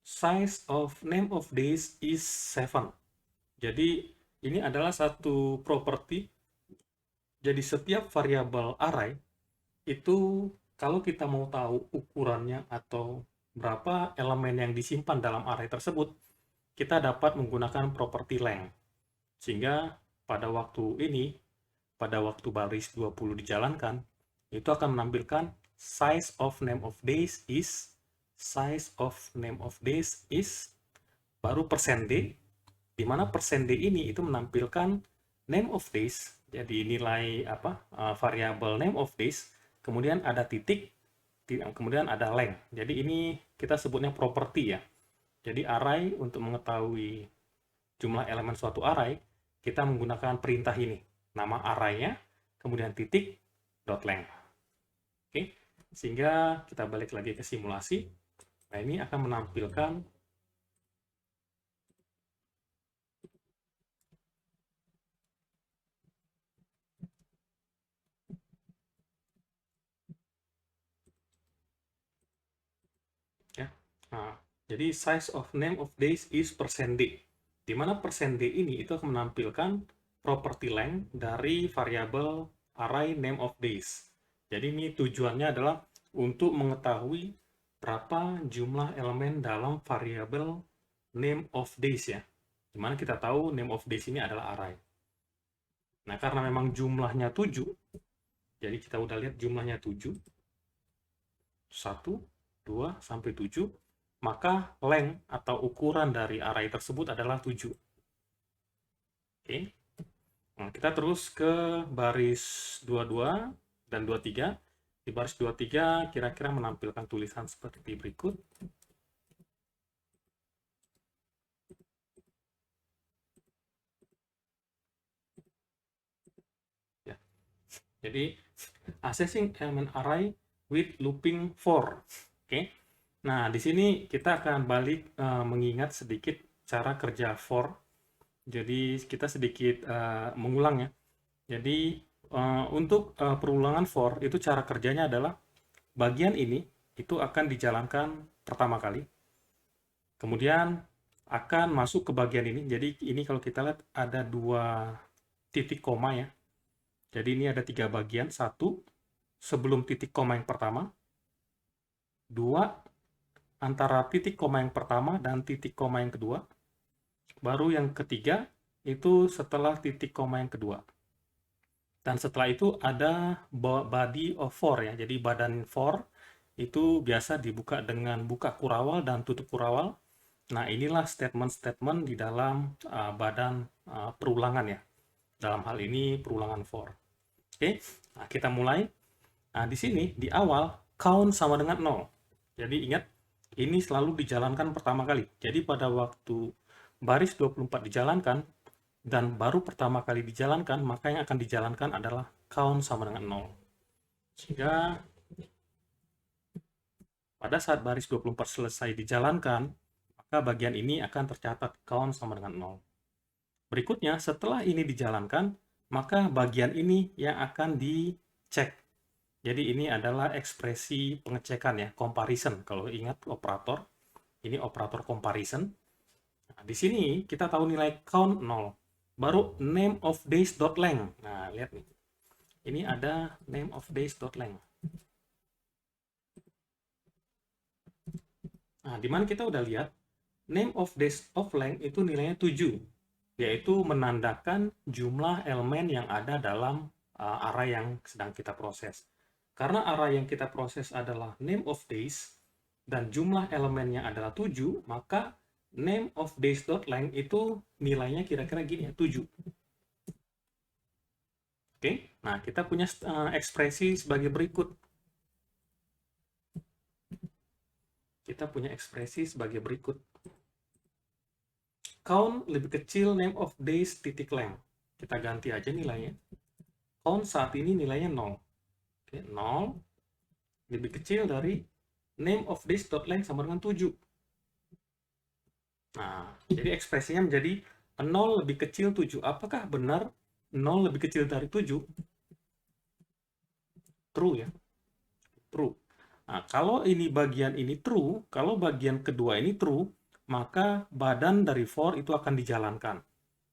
size of name of days is 7. Jadi ini adalah satu properti. Jadi setiap variabel array itu kalau kita mau tahu ukurannya atau berapa elemen yang disimpan dalam array tersebut, kita dapat menggunakan property length. Sehingga pada waktu ini, pada waktu baris 20 dijalankan, itu akan menampilkan size of name of days is, baru %d, di mana %d ini itu menampilkan name of days, jadi nilai variabel name of days, kemudian ada titik, kemudian ada length. Jadi ini kita sebutnya property ya. Jadi array, untuk mengetahui jumlah elemen suatu array, kita menggunakan perintah ini. Nama array-nya, kemudian titik, .length. Oke, sehingga kita balik lagi ke simulasi. Nah, ini akan menampilkan ya. Nah, jadi size of name of days is %d. Di mana %d ini itu akan menampilkan property length dari variabel array name of days. Jadi ini tujuannya adalah untuk mengetahui berapa jumlah elemen dalam variabel name of days ya. Dimana kita tahu name of days ini adalah array. Nah, karena memang jumlahnya 7, jadi kita udah lihat jumlahnya 7, 1, 2, sampai 7, maka length atau ukuran dari array tersebut adalah 7. Oke. Nah, kita terus ke baris 22 dan 23. Di baris 23 kira-kira menampilkan tulisan seperti berikut. Ya. Jadi, assessing element array with looping for. Oke. Nah, di sini kita akan balik mengingat sedikit cara kerja for. Jadi, kita sedikit mengulang ya. Jadi, untuk perulangan for, itu cara kerjanya adalah bagian ini itu akan dijalankan pertama kali. Kemudian akan masuk ke bagian ini. Jadi ini kalau kita lihat ada 2 titik koma ya. Jadi ini ada 3 bagian. 1 sebelum titik koma yang pertama. 2 antara titik koma yang pertama dan titik koma yang kedua. Baru yang ketiga itu setelah titik koma yang kedua. Dan setelah itu ada body of for ya. Jadi badan for itu biasa dibuka dengan buka kurawal dan tutup kurawal. Nah, inilah statement-statement di dalam badan perulangan ya. Dalam hal ini perulangan for. Oke, nah, kita mulai. Nah, di sini di awal count sama dengan 0. Jadi ingat, ini selalu dijalankan pertama kali. Jadi pada waktu baris 24 dijalankan, dan baru pertama kali dijalankan, maka yang akan dijalankan adalah count sama dengan 0. Sehingga pada saat baris 24 selesai dijalankan, maka bagian ini akan tercatat count sama dengan 0. Berikutnya, setelah ini dijalankan, maka bagian ini yang akan dicek. Jadi ini adalah ekspresi pengecekan ya, comparison. Kalau ingat operator, ini operator comparison. Nah, di sini kita tahu nilai count 0. Baru name of days.length. Nah, lihat nih. Ini ada name of days.length. Nah, di mana kita udah lihat name of days of length itu nilainya 7, yaitu menandakan jumlah elemen yang ada dalam array yang sedang kita proses. Karena array yang kita proses adalah name of days dan jumlah elemennya adalah 7, maka name of days.length itu nilainya kira-kira gini ya, 7. Oke, nah kita punya ekspresi sebagai berikut. Kita punya ekspresi sebagai berikut. Count lebih kecil name of days titik length. Kita ganti aja nilainya. Count saat ini nilainya 0. Oke, 0 lebih kecil dari name of days.length sama dengan 7. Nah, jadi ekspresinya menjadi 0 lebih kecil 7. Apakah benar 0 lebih kecil dari 7? True ya. True. Nah, kalau ini bagian ini true, kalau bagian kedua ini true, maka badan dari for itu akan dijalankan.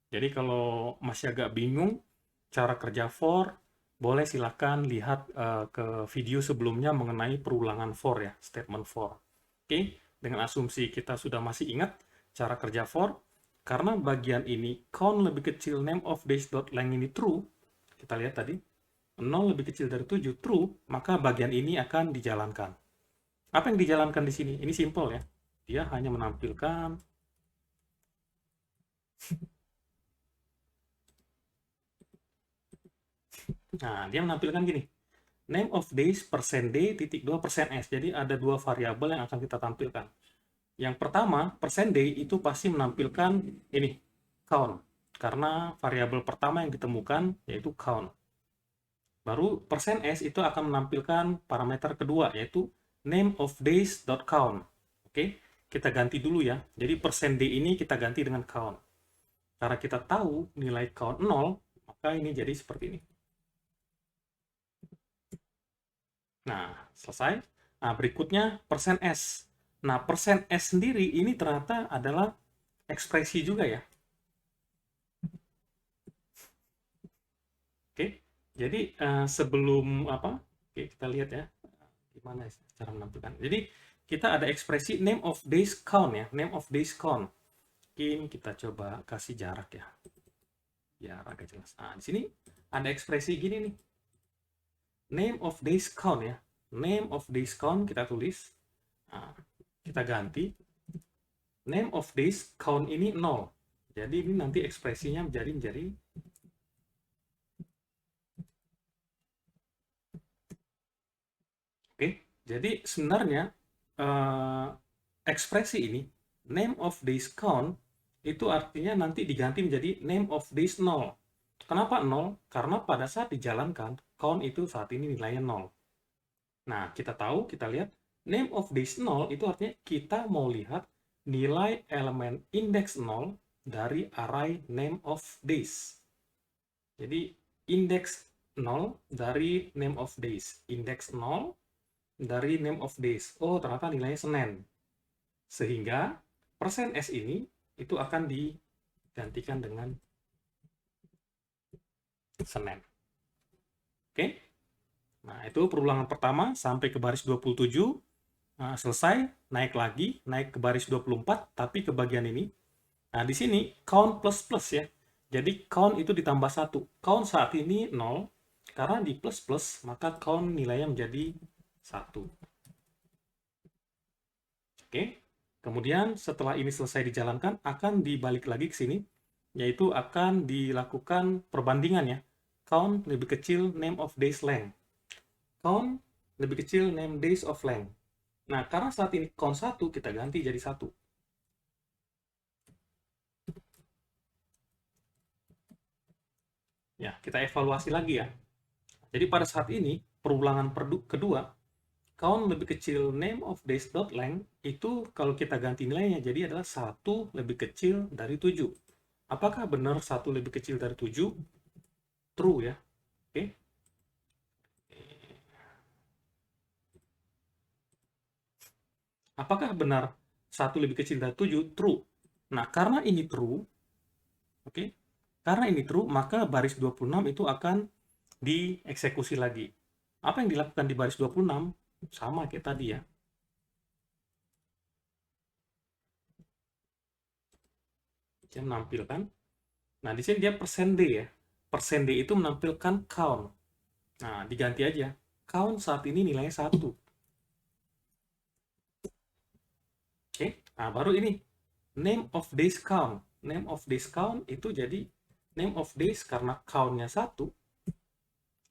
Jadi kalau masih agak bingung cara kerja for, boleh silakan lihat ke video sebelumnya mengenai perulangan for ya, statement for. Oke, dengan asumsi kita sudah masih ingat cara kerja for, karena bagian ini count lebih kecil name of days.length ini true, kita lihat tadi, 0 lebih kecil dari 7 true, maka bagian ini akan dijalankan. Apa yang dijalankan di sini? Ini simple ya. Dia hanya menampilkan nah, dia menampilkan gini. Name of days persen %d titik 2 persen %s. Jadi ada 2 variabel yang akan kita tampilkan. Yang pertama, persen %d itu pasti menampilkan ini, count. Karena variabel pertama yang ditemukan yaitu count. Baru persen %s itu akan menampilkan parameter kedua yaitu name of days.count. Oke, kita ganti dulu ya. Jadi persen %d ini kita ganti dengan count. Karena kita tahu nilai count 0, maka ini jadi seperti ini. Nah, selesai. Nah, berikutnya persen %s. Nah, persen %s sendiri ini ternyata adalah ekspresi juga ya. Oke, jadi sebelum apa? Oke, kita lihat ya. Gimana cara menampilkan. Jadi, kita ada ekspresi name of days count ya. Name of days count. Mungkin kita coba kasih jarak ya. Biar agak jelas. Nah, di sini ada ekspresi gini nih. Name of days count ya. Name of days count kita tulis. Nah, kita ganti. Name of days count ini 0. Jadi ini nanti ekspresinya menjadi Jadi sebenarnya eh, ekspresi ini, name of days count, itu artinya nanti diganti menjadi name of days 0. Kenapa 0? Karena pada saat dijalankan, count itu saat ini nilainya 0. Nah, kita tahu, kita lihat, name of days 0 itu artinya kita mau lihat nilai elemen indeks 0 dari array name of days. Jadi, indeks 0 dari name of days. Indeks 0 dari name of days. Oh, ternyata nilainya Senin. Sehingga persen S ini itu akan digantikan dengan Senin. Oke? Nah, itu perulangan pertama sampai ke baris 27. Nah, selesai, naik lagi, naik ke baris 24, tapi ke bagian ini. Nah, di sini count plus plus ya. Jadi count itu ditambah 1. Count saat ini 0, karena di plus plus, maka count nilainya menjadi 1. Oke. Kemudian setelah ini selesai dijalankan, akan dibalik lagi ke sini, yaitu akan dilakukan perbandingan ya. Count lebih kecil name of days length. Count lebih kecil name days of length. Nah, karena saat ini count 1, kita ganti jadi 1. Ya, kita evaluasi lagi ya. Jadi pada saat ini, perulangan kedua, count lebih kecil name of days dot length, itu kalau kita ganti nilainya, jadi adalah 1 lebih kecil dari 7. Apakah benar 1 lebih kecil dari 7? True ya. Oke. Apakah benar 1 lebih kecil dari 7? True. Nah, karena ini true, oke, karena ini true, maka baris 26 itu akan dieksekusi lagi. Apa yang dilakukan di baris 26? Sama kayak tadi ya. Dia menampilkan. Nah, di sini dia persen D ya. Persen D itu menampilkan count. Nah, diganti aja. Count saat ini nilainya 1. Oke, nah baru ini. Name of days count. Name of days count itu jadi name of days karena count-nya 1.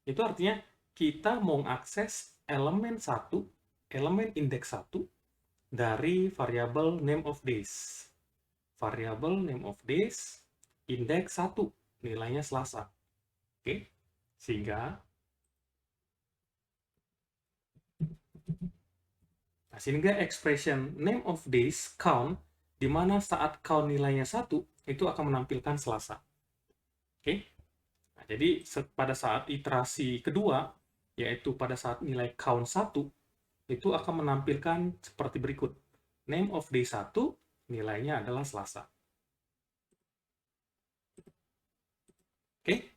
Itu artinya kita mau akses elemen 1, elemen indeks 1 dari variabel name of days. Variabel name of days indeks 1, nilainya Selasa. Oke. Sehingga expression name of days count di mana saat count nilainya 1 itu akan menampilkan Selasa. Oke. Nah, jadi pada saat iterasi kedua, yaitu pada saat nilai count 1, itu akan menampilkan seperti berikut. Name of day 1, nilainya adalah Selasa. Oke,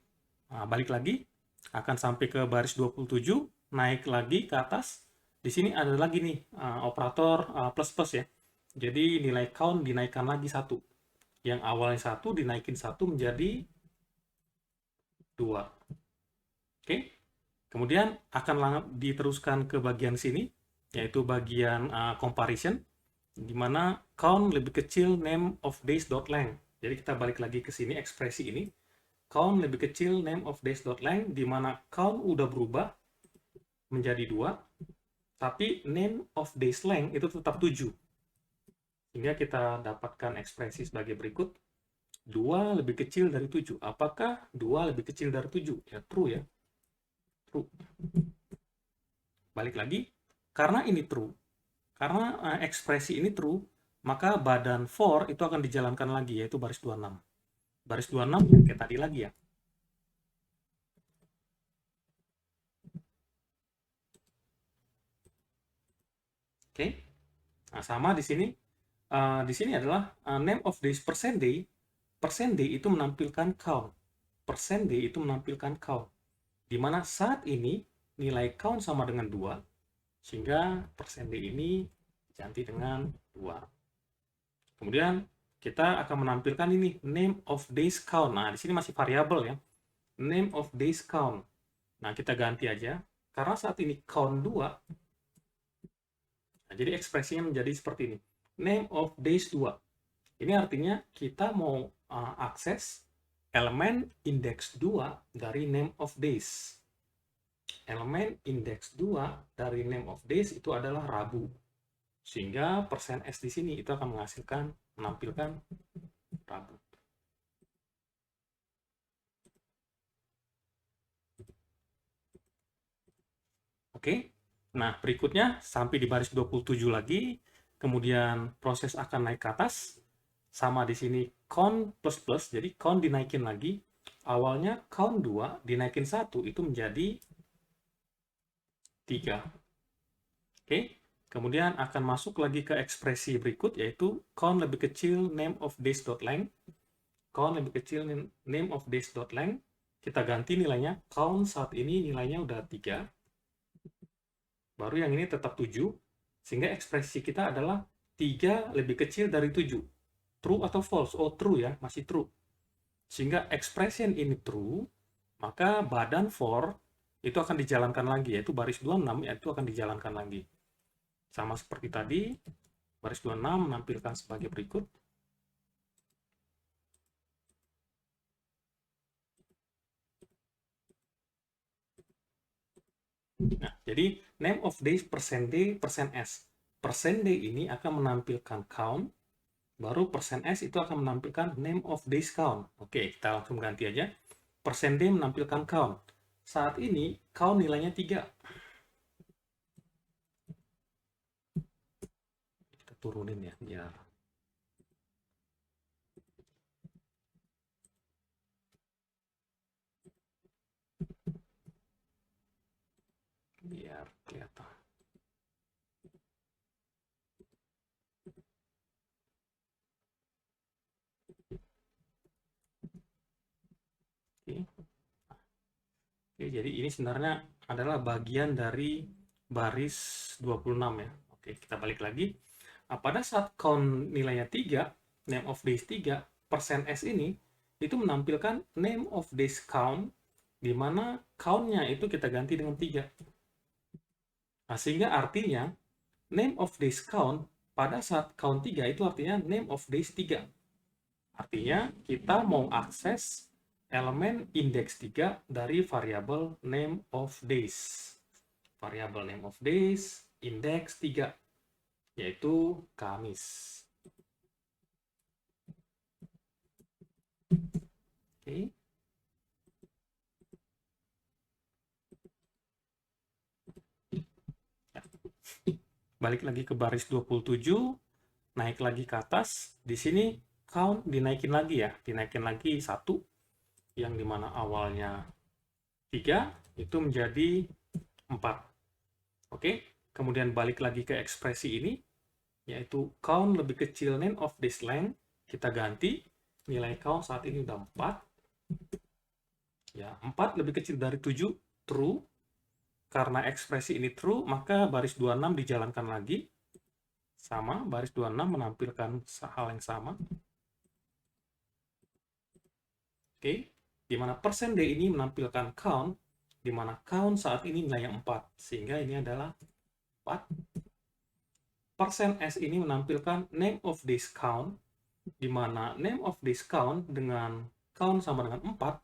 nah, balik lagi, akan sampai ke baris 27, naik lagi ke atas. Di sini ada lagi nih, operator plus-plus ya. Jadi nilai count dinaikkan lagi 1. Yang awalnya 1 dinaikin 1 menjadi 2. Oke, kemudian akan diteruskan ke bagian sini, yaitu bagian comparison, di mana count lebih kecil name of days dot length. Jadi kita balik lagi ke sini, ekspresi ini. Count lebih kecil name of days dot length, di mana count udah berubah menjadi 2, tapi name of days length itu tetap 7. Sehingga kita dapatkan ekspresi sebagai berikut. 2 lebih kecil dari 7. Apakah 2 lebih kecil dari 7? Ya, true ya. True. Balik lagi, karena ini true, karena ekspresi ini true, maka badan for itu akan dijalankan lagi, yaitu baris 26. Baris 26 kayak tadi lagi ya. Oke. Nah, sama di sini. Di sini adalah name of days percent day. Percent day itu menampilkan count. Percent day itu menampilkan count. Di mana saat ini nilai count sama dengan 2, sehingga percent day ini diganti dengan 2. Kemudian kita akan menampilkan ini name of days count. Nah, di sini masih variabel ya. Name of days count. Nah, kita ganti aja. Karena saat ini count 2, nah, jadi ekspresinya menjadi seperti ini. Name of days 2. Ini artinya kita mau akses elemen indeks 2 dari name of days. elemen indeks 2 dari name of days itu adalah Rabu. Sehingga persen S di sini itu akan menampilkan Rabu. Oke. Nah, berikutnya sampai di baris 27 lagi, kemudian proses akan naik ke atas. Sama di sini count plus plus, jadi count dinaikin lagi. Awalnya count 2 dinaikin 1 itu menjadi 3. Oke. Kemudian akan masuk lagi ke ekspresi berikut, yaitu count lebih kecil name of days.length. Count lebih kecil name of days.length. Kita ganti nilainya. Count saat ini nilainya udah 3. Baru yang ini tetap 7. Sehingga ekspresi kita adalah 3 lebih kecil dari 7. True atau false? Oh, true ya, masih true. Sehingga expression ini true, maka badan for itu akan dijalankan lagi, yaitu baris 26 itu akan dijalankan lagi. Sama seperti tadi, baris 26 menampilkan sebagai berikut. Nah, jadi name of days persen D persen S. Persen D ini akan menampilkan count, baru persen S itu akan menampilkan name of days count. Oke, kita langsung ganti aja. Persen D menampilkan count. Saat ini count nilainya 3. Kita turunin ya, biar kelihatan. Oke. Oke, jadi ini sebenarnya adalah bagian dari baris 26 ya. Oke, kita balik lagi. Nah, pada saat count nilainya 3, name of days 3, persen S ini itu menampilkan name of days count, di mana count-nya itu kita ganti dengan 3. Nah, sehingga artinya name of days count pada saat count 3 itu artinya name of days 3. Artinya kita mau akses elemen indeks 3 dari variabel name of days. Variabel name of days, indeks 3, yaitu Kamis. Oke. Ya. Balik lagi ke baris 27, naik lagi ke atas. Di sini count dinaikin lagi ya, dinaikin lagi 1, yang dimana awalnya 3, itu menjadi 4. Oke, kemudian balik lagi ke ekspresi ini, yaitu count lebih kecil name of this length, kita ganti, nilai count saat ini udah 4. Ya, 4 lebih kecil dari 7, true. Karena ekspresi ini true, maka baris 26 dijalankan lagi. Sama, baris 26 menampilkan hal yang sama. Oke, di mana persen D ini menampilkan count, di mana count saat ini nilainya 4, sehingga ini adalah 4. Persen S ini menampilkan name of this count, di mana name of this count dengan count sama dengan 4,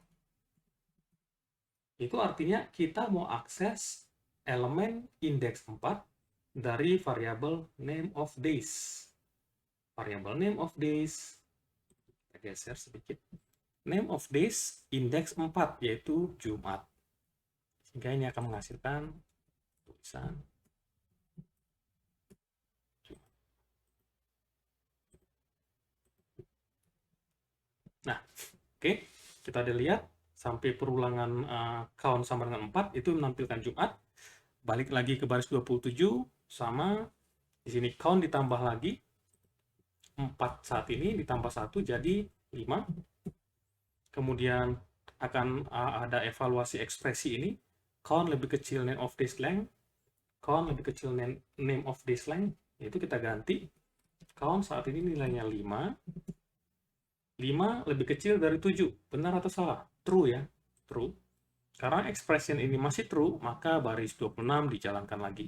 itu artinya kita mau akses elemen indeks 4 dari variabel name of days. Variabel name of days, kita geser sedikit. Name of days indeks 4, yaitu Jumat. Sehingga ini akan menghasilkan tulisan Jumat. Nah, oke, kita ada lihat sampai perulangan count sama dengan 4 itu menampilkan Jumat. Balik lagi ke baris 27, sama di sini count ditambah lagi 4 saat ini ditambah 1 jadi 5. Kemudian akan ada evaluasi ekspresi ini. Count lebih kecil name of this length, count lebih kecil name of this length, itu kita ganti. Count saat ini nilainya 5. 5 lebih kecil dari 7. Benar atau salah? True ya. True. Karena expression ini masih true, maka baris 26 dijalankan lagi.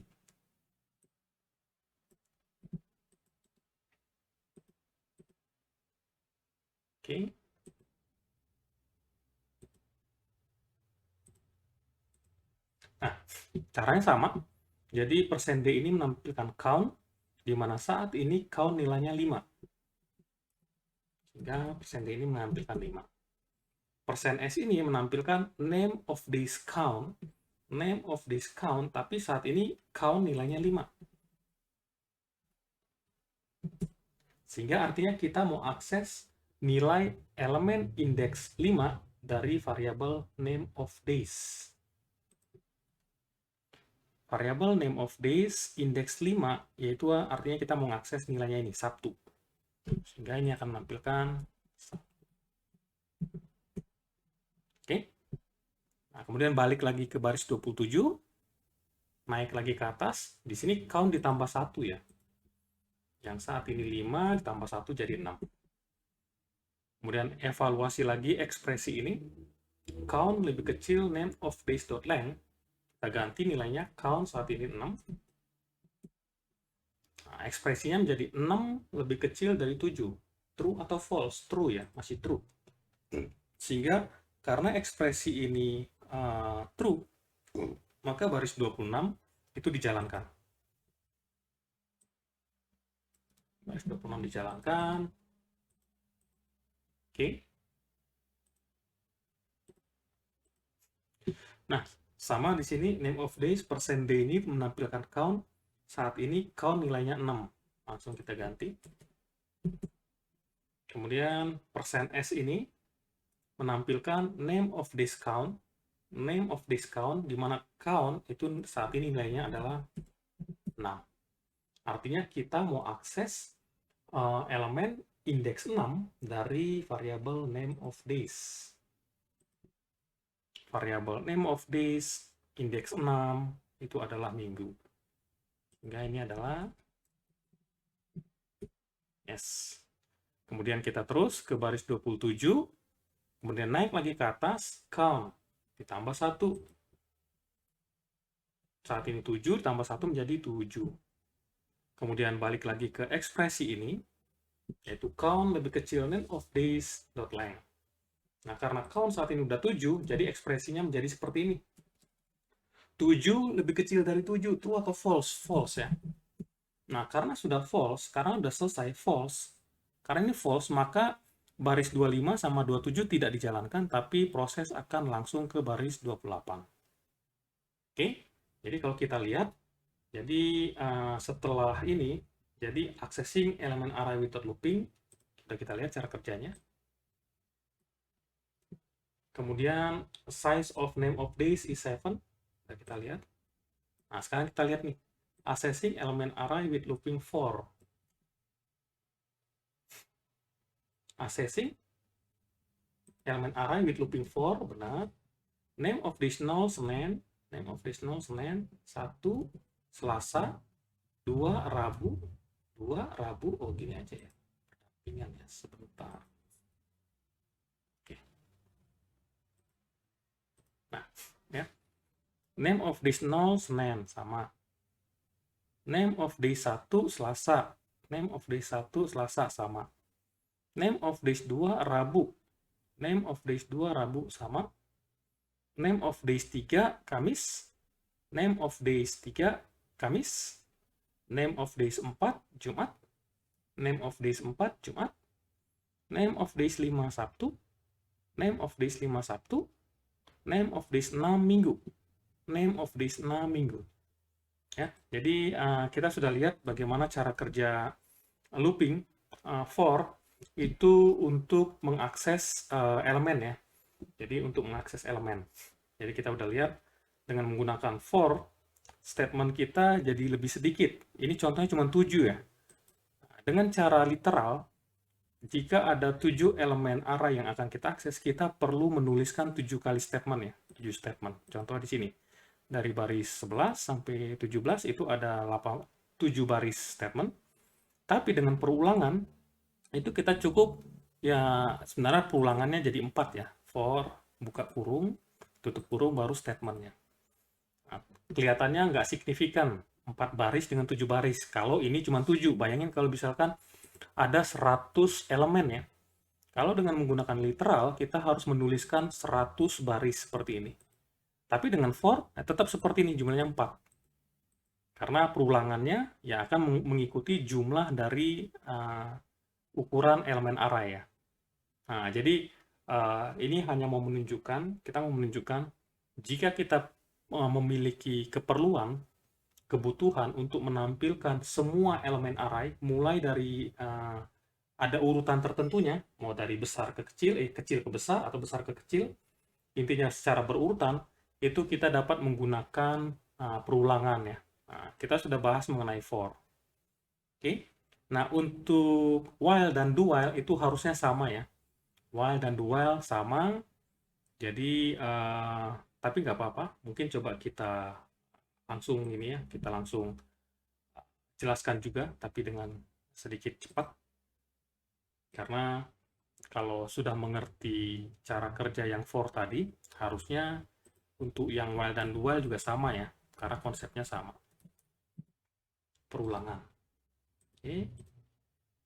Oke. Nah, Caranya sama. Jadi persen D ini menampilkan count, di mana saat ini count nilainya 5. Sehingga persen D ini menampilkan 5. Persen S ini menampilkan name of days count, tapi saat ini count nilainya 5. Sehingga artinya kita mau akses nilai elemen indeks 5 dari variabel name of days. Variabel name of days indeks 5, yaitu artinya kita mau mengakses nilainya ini, Sabtu. Sehingga ini akan menampilkan Sabtu. Oke. Nah, kemudian balik lagi ke baris 27, naik lagi ke atas, di sini count ditambah 1 ya. Yang saat ini 5 ditambah 1 jadi 6. Kemudian evaluasi lagi ekspresi ini, count lebih kecil name of days.length, kita ganti nilainya count saat ini 6. Nah, ekspresinya menjadi 6 lebih kecil dari 7. True atau false? True ya, masih true. Sehingga karena ekspresi ini true, maka baris 26 itu dijalankan. Baris 26 dijalankan. Oke. Nah, sama di sini name of days persen D ini menampilkan count. Saat ini count nilainya 6. Langsung kita ganti. Kemudian persen S ini menampilkan name of days count. Name of days count, di mana count itu saat ini nilainya adalah 6. Artinya kita mau akses elemen indeks 6 dari variabel name of days. Variabel name of days indeks 6 itu adalah minggu. Sehingga ini adalah S. Kemudian kita terus ke baris 27, kemudian naik lagi ke atas, count, ditambah 1. Saat ini 7, ditambah 1 menjadi 7. Kemudian balik lagi ke ekspresi ini, yaitu count lebih kecil name of days.length. Nah, karena count saat ini udah 7, jadi ekspresinya menjadi seperti ini. 7 lebih kecil dari 7, true atau false? False ya. Nah, karena sudah false, karena sudah selesai false, karena ini false, maka baris 25 sama 27 tidak dijalankan, tapi proses akan langsung ke baris 28. Oke, jadi kalau kita lihat, jadi setelah ini, jadi accessing elemen array without looping, sudah kita lihat cara kerjanya. Kemudian size of name of days is 7, sudah kita lihat. Nah, sekarang kita lihat nih, accessing elemen array with looping for. Accessing elemen array with looping for, benar. Name of days null Senin, name of days null Senin, 1 Selasa, 2 Rabu, 2 Rabu, oh gini aja ya, pendampingan ya, sebentar. Oke. Nah, ya. Name of days null Senin, sama. Name of day 1 Selasa, name of day 1 Selasa, sama. Name of days 2 Rabu, name of days 2 Rabu, sama. Name of days 3 Kamis, name of days 3 Kamis, name of days 4 Jumat, name of days 4 Jumat, name of days 5 Sabtu, name of days 5 Sabtu, name of days 6 Minggu, name of days 6 Minggu. Ya, jadi kita sudah lihat bagaimana cara kerja looping for itu untuk mengakses elemen ya. Jadi untuk mengakses elemen. Jadi kita udah lihat dengan menggunakan for, statement kita jadi lebih sedikit. Ini contohnya cuma 7 ya. Dengan cara literal, jika ada 7 elemen array yang akan kita akses, kita perlu menuliskan 7 kali statement ya. 7 statement. Contoh di sini. Dari baris 11 sampai 17 itu ada 7 baris statement. Tapi dengan perulangan, itu kita cukup, ya sebenarnya perulangannya jadi 4 ya. For, buka kurung, tutup kurung, baru statementnya. Nah, kelihatannya nggak signifikan 4 baris dengan 7 baris. Kalau ini cuma 7, bayangin kalau misalkan ada 100 elemen ya. Kalau dengan menggunakan literal, kita harus menuliskan 100 baris seperti ini. Tapi dengan for, tetap seperti ini, jumlahnya 4. Karena perulangannya ya akan mengikuti jumlah dari ukuran elemen array ya. Nah, jadi ini hanya mau menunjukkan, kita mau menunjukkan jika kita memiliki kebutuhan untuk menampilkan semua elemen array, mulai dari ada urutan tertentunya, mau dari besar ke kecil, kecil ke besar, atau besar ke kecil, intinya secara berurutan, itu kita dapat menggunakan perulangan ya. Nah, kita sudah bahas mengenai for. Oke. Nah, untuk while dan do while itu harusnya sama ya. While dan do while sama. Jadi, tapi nggak apa-apa. Mungkin coba kita langsung ini ya, kita langsung jelaskan juga, tapi dengan sedikit cepat. Karena kalau sudah mengerti cara kerja yang for tadi, harusnya untuk yang while dan do while juga sama ya, karena konsepnya sama. Perulangan. Oke.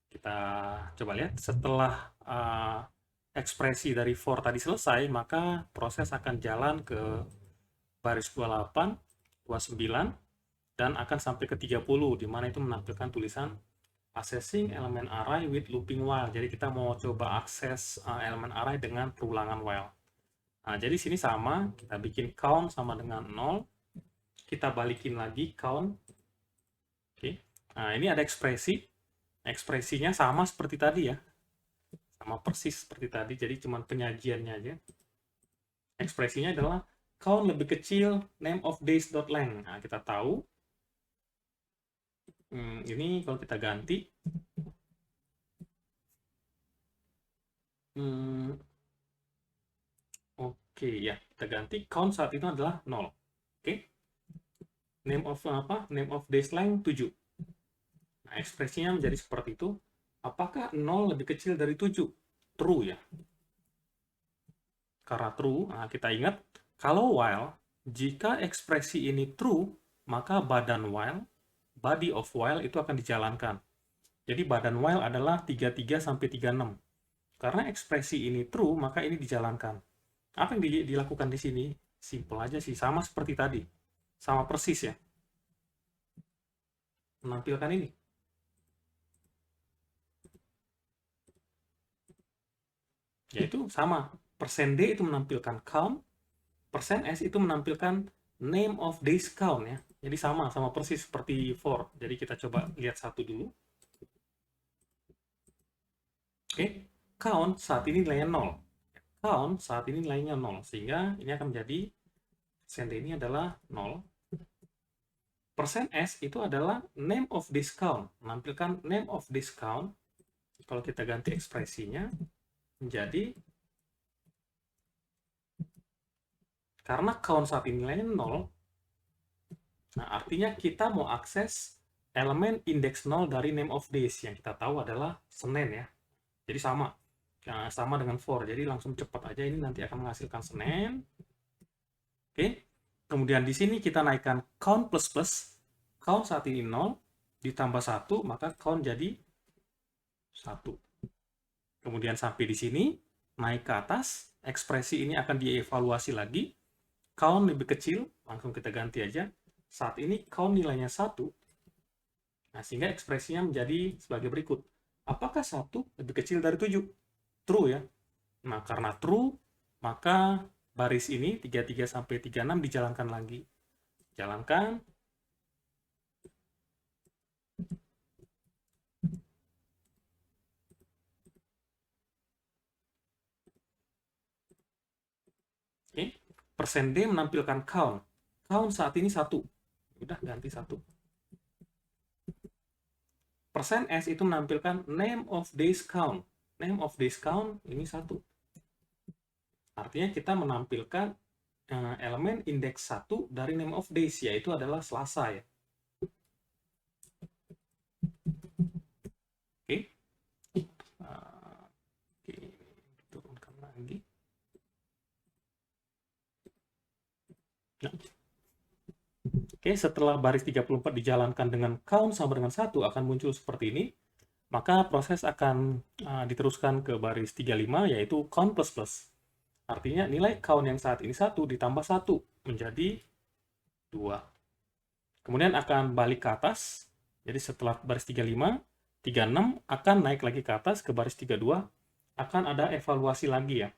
Kita coba lihat, setelah ekspresi dari for tadi selesai, maka proses akan jalan ke baris 28, 29, dan akan sampai ke 30, di mana itu menampilkan tulisan accessing element array with looping while. Jadi kita mau coba akses elemen array dengan perulangan while. Nah, jadi sini sama, kita bikin count sama dengan 0, kita balikin lagi count. Oke. Nah, ini ada ekspresi. Ekspresinya sama seperti tadi ya. Sama persis seperti tadi, jadi cuma penyajiannya aja. Ekspresinya adalah count lebih kecil name of days.length. Nah, kita tahu. Ini kalau kita ganti. Oke, ya, kita ganti count saat itu adalah 0. Oke. Name of apa? Name of days length 7. Nah, ekspresinya menjadi seperti itu. Apakah 0 lebih kecil dari 7? True ya. Karena true, nah kita ingat, kalau while, jika ekspresi ini true, maka badan while, body of while itu akan dijalankan. Jadi badan while adalah 33 sampai 36. Karena ekspresi ini true, maka ini dijalankan. Apa yang dilakukan di sini? Simple aja sih, sama seperti tadi. Sama persis ya. Menampilkan ini. Yaitu sama. Persen D itu menampilkan count, persen S itu menampilkan name of days count ya. Jadi sama persis seperti for. Jadi kita coba lihat satu dulu. Oke, count saat ini nilainya 0. Count saat ini nilainya 0, sehingga ini akan menjadi persen D ini adalah 0. Persen S itu adalah name of days count, menampilkan name of days count. Kalau kita ganti ekspresinya menjadi, karena count saat ini nilainya 0, nah artinya kita mau akses elemen indeks 0 dari name of days yang kita tahu adalah Senin ya. Jadi sama. Nah, sama dengan for. Jadi langsung cepat aja, ini nanti akan menghasilkan Senin. Oke. Kemudian di sini kita naikkan count plus plus. Count saat ini 0 ditambah 1, maka count jadi 1. Kemudian sampai di sini, naik ke atas, ekspresi ini akan dievaluasi lagi. Count lebih kecil, langsung kita ganti aja. Saat ini count nilainya 1. Nah, sehingga ekspresinya menjadi sebagai berikut. Apakah 1 lebih kecil dari 7? True ya. Nah, karena true, maka baris ini 33 sampai 36 dijalankan lagi. Jalankan. Oke. Persen D menampilkan count. Count saat ini 1. Udah ganti 1. Persen S itu menampilkan name of days count. Name of days count ini 1. Artinya kita menampilkan elemen indeks 1 dari name of days, yaitu adalah Selasa ya. Oke. Oke, turunkan lagi. Nah. Oke, setelah baris 34 dijalankan dengan count sama dengan 1 akan muncul seperti ini. Maka proses akan diteruskan ke baris 35, yaitu count plus plus. Artinya nilai count yang saat ini 1 ditambah 1. menjadi 2. Kemudian akan balik ke atas. Jadi setelah baris 35, 36 akan naik lagi ke atas ke baris 32, akan ada evaluasi lagi ya.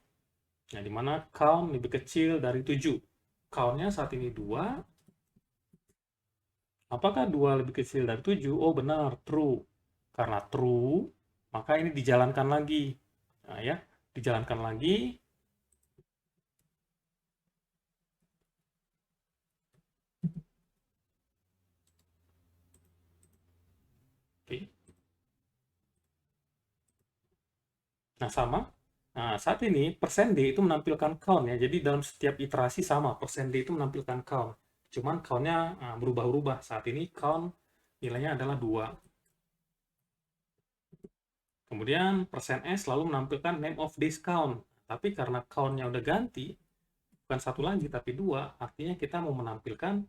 Nah, di mana count lebih kecil dari 7. Count-nya saat ini 2. Apakah 2 lebih kecil dari 7? Oh, benar, true. Karena true, maka ini dijalankan lagi. Nah, ya, dijalankan lagi. Oke. Nah, sama. Nah, saat ini persen D itu menampilkan count ya. Jadi dalam setiap iterasi sama, persen D itu menampilkan count. Cuman count-nya berubah-ubah. Saat ini count nilainya adalah 2. Kemudian persen S selalu menampilkan name of days count. Tapi karena count-nya udah ganti, bukan 1 lagi tapi 2, artinya kita mau menampilkan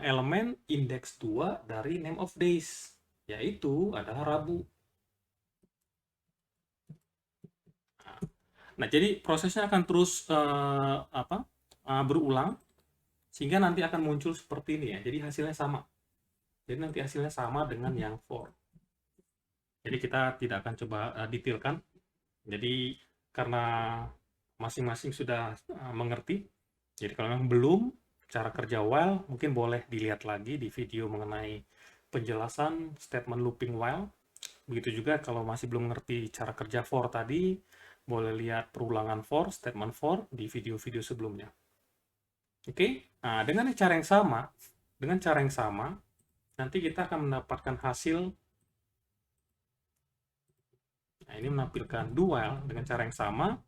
elemen indeks 2 dari name of days, yaitu adalah Rabu. Nah, jadi prosesnya akan terus berulang, sehingga nanti akan muncul seperti ini ya. Jadi hasilnya sama. Jadi nanti hasilnya sama dengan yang for. Jadi kita tidak akan coba detailkan. Jadi karena masing-masing sudah mengerti. Jadi kalau memang belum, cara kerja while mungkin boleh dilihat lagi di video mengenai penjelasan statement looping while. Begitu juga kalau masih belum mengerti cara kerja for tadi, boleh lihat perulangan for, statement for di video-video sebelumnya. Oke, nah dengan cara yang sama, nanti kita akan mendapatkan hasil. Nah, ini menampilkan do while dengan cara yang sama.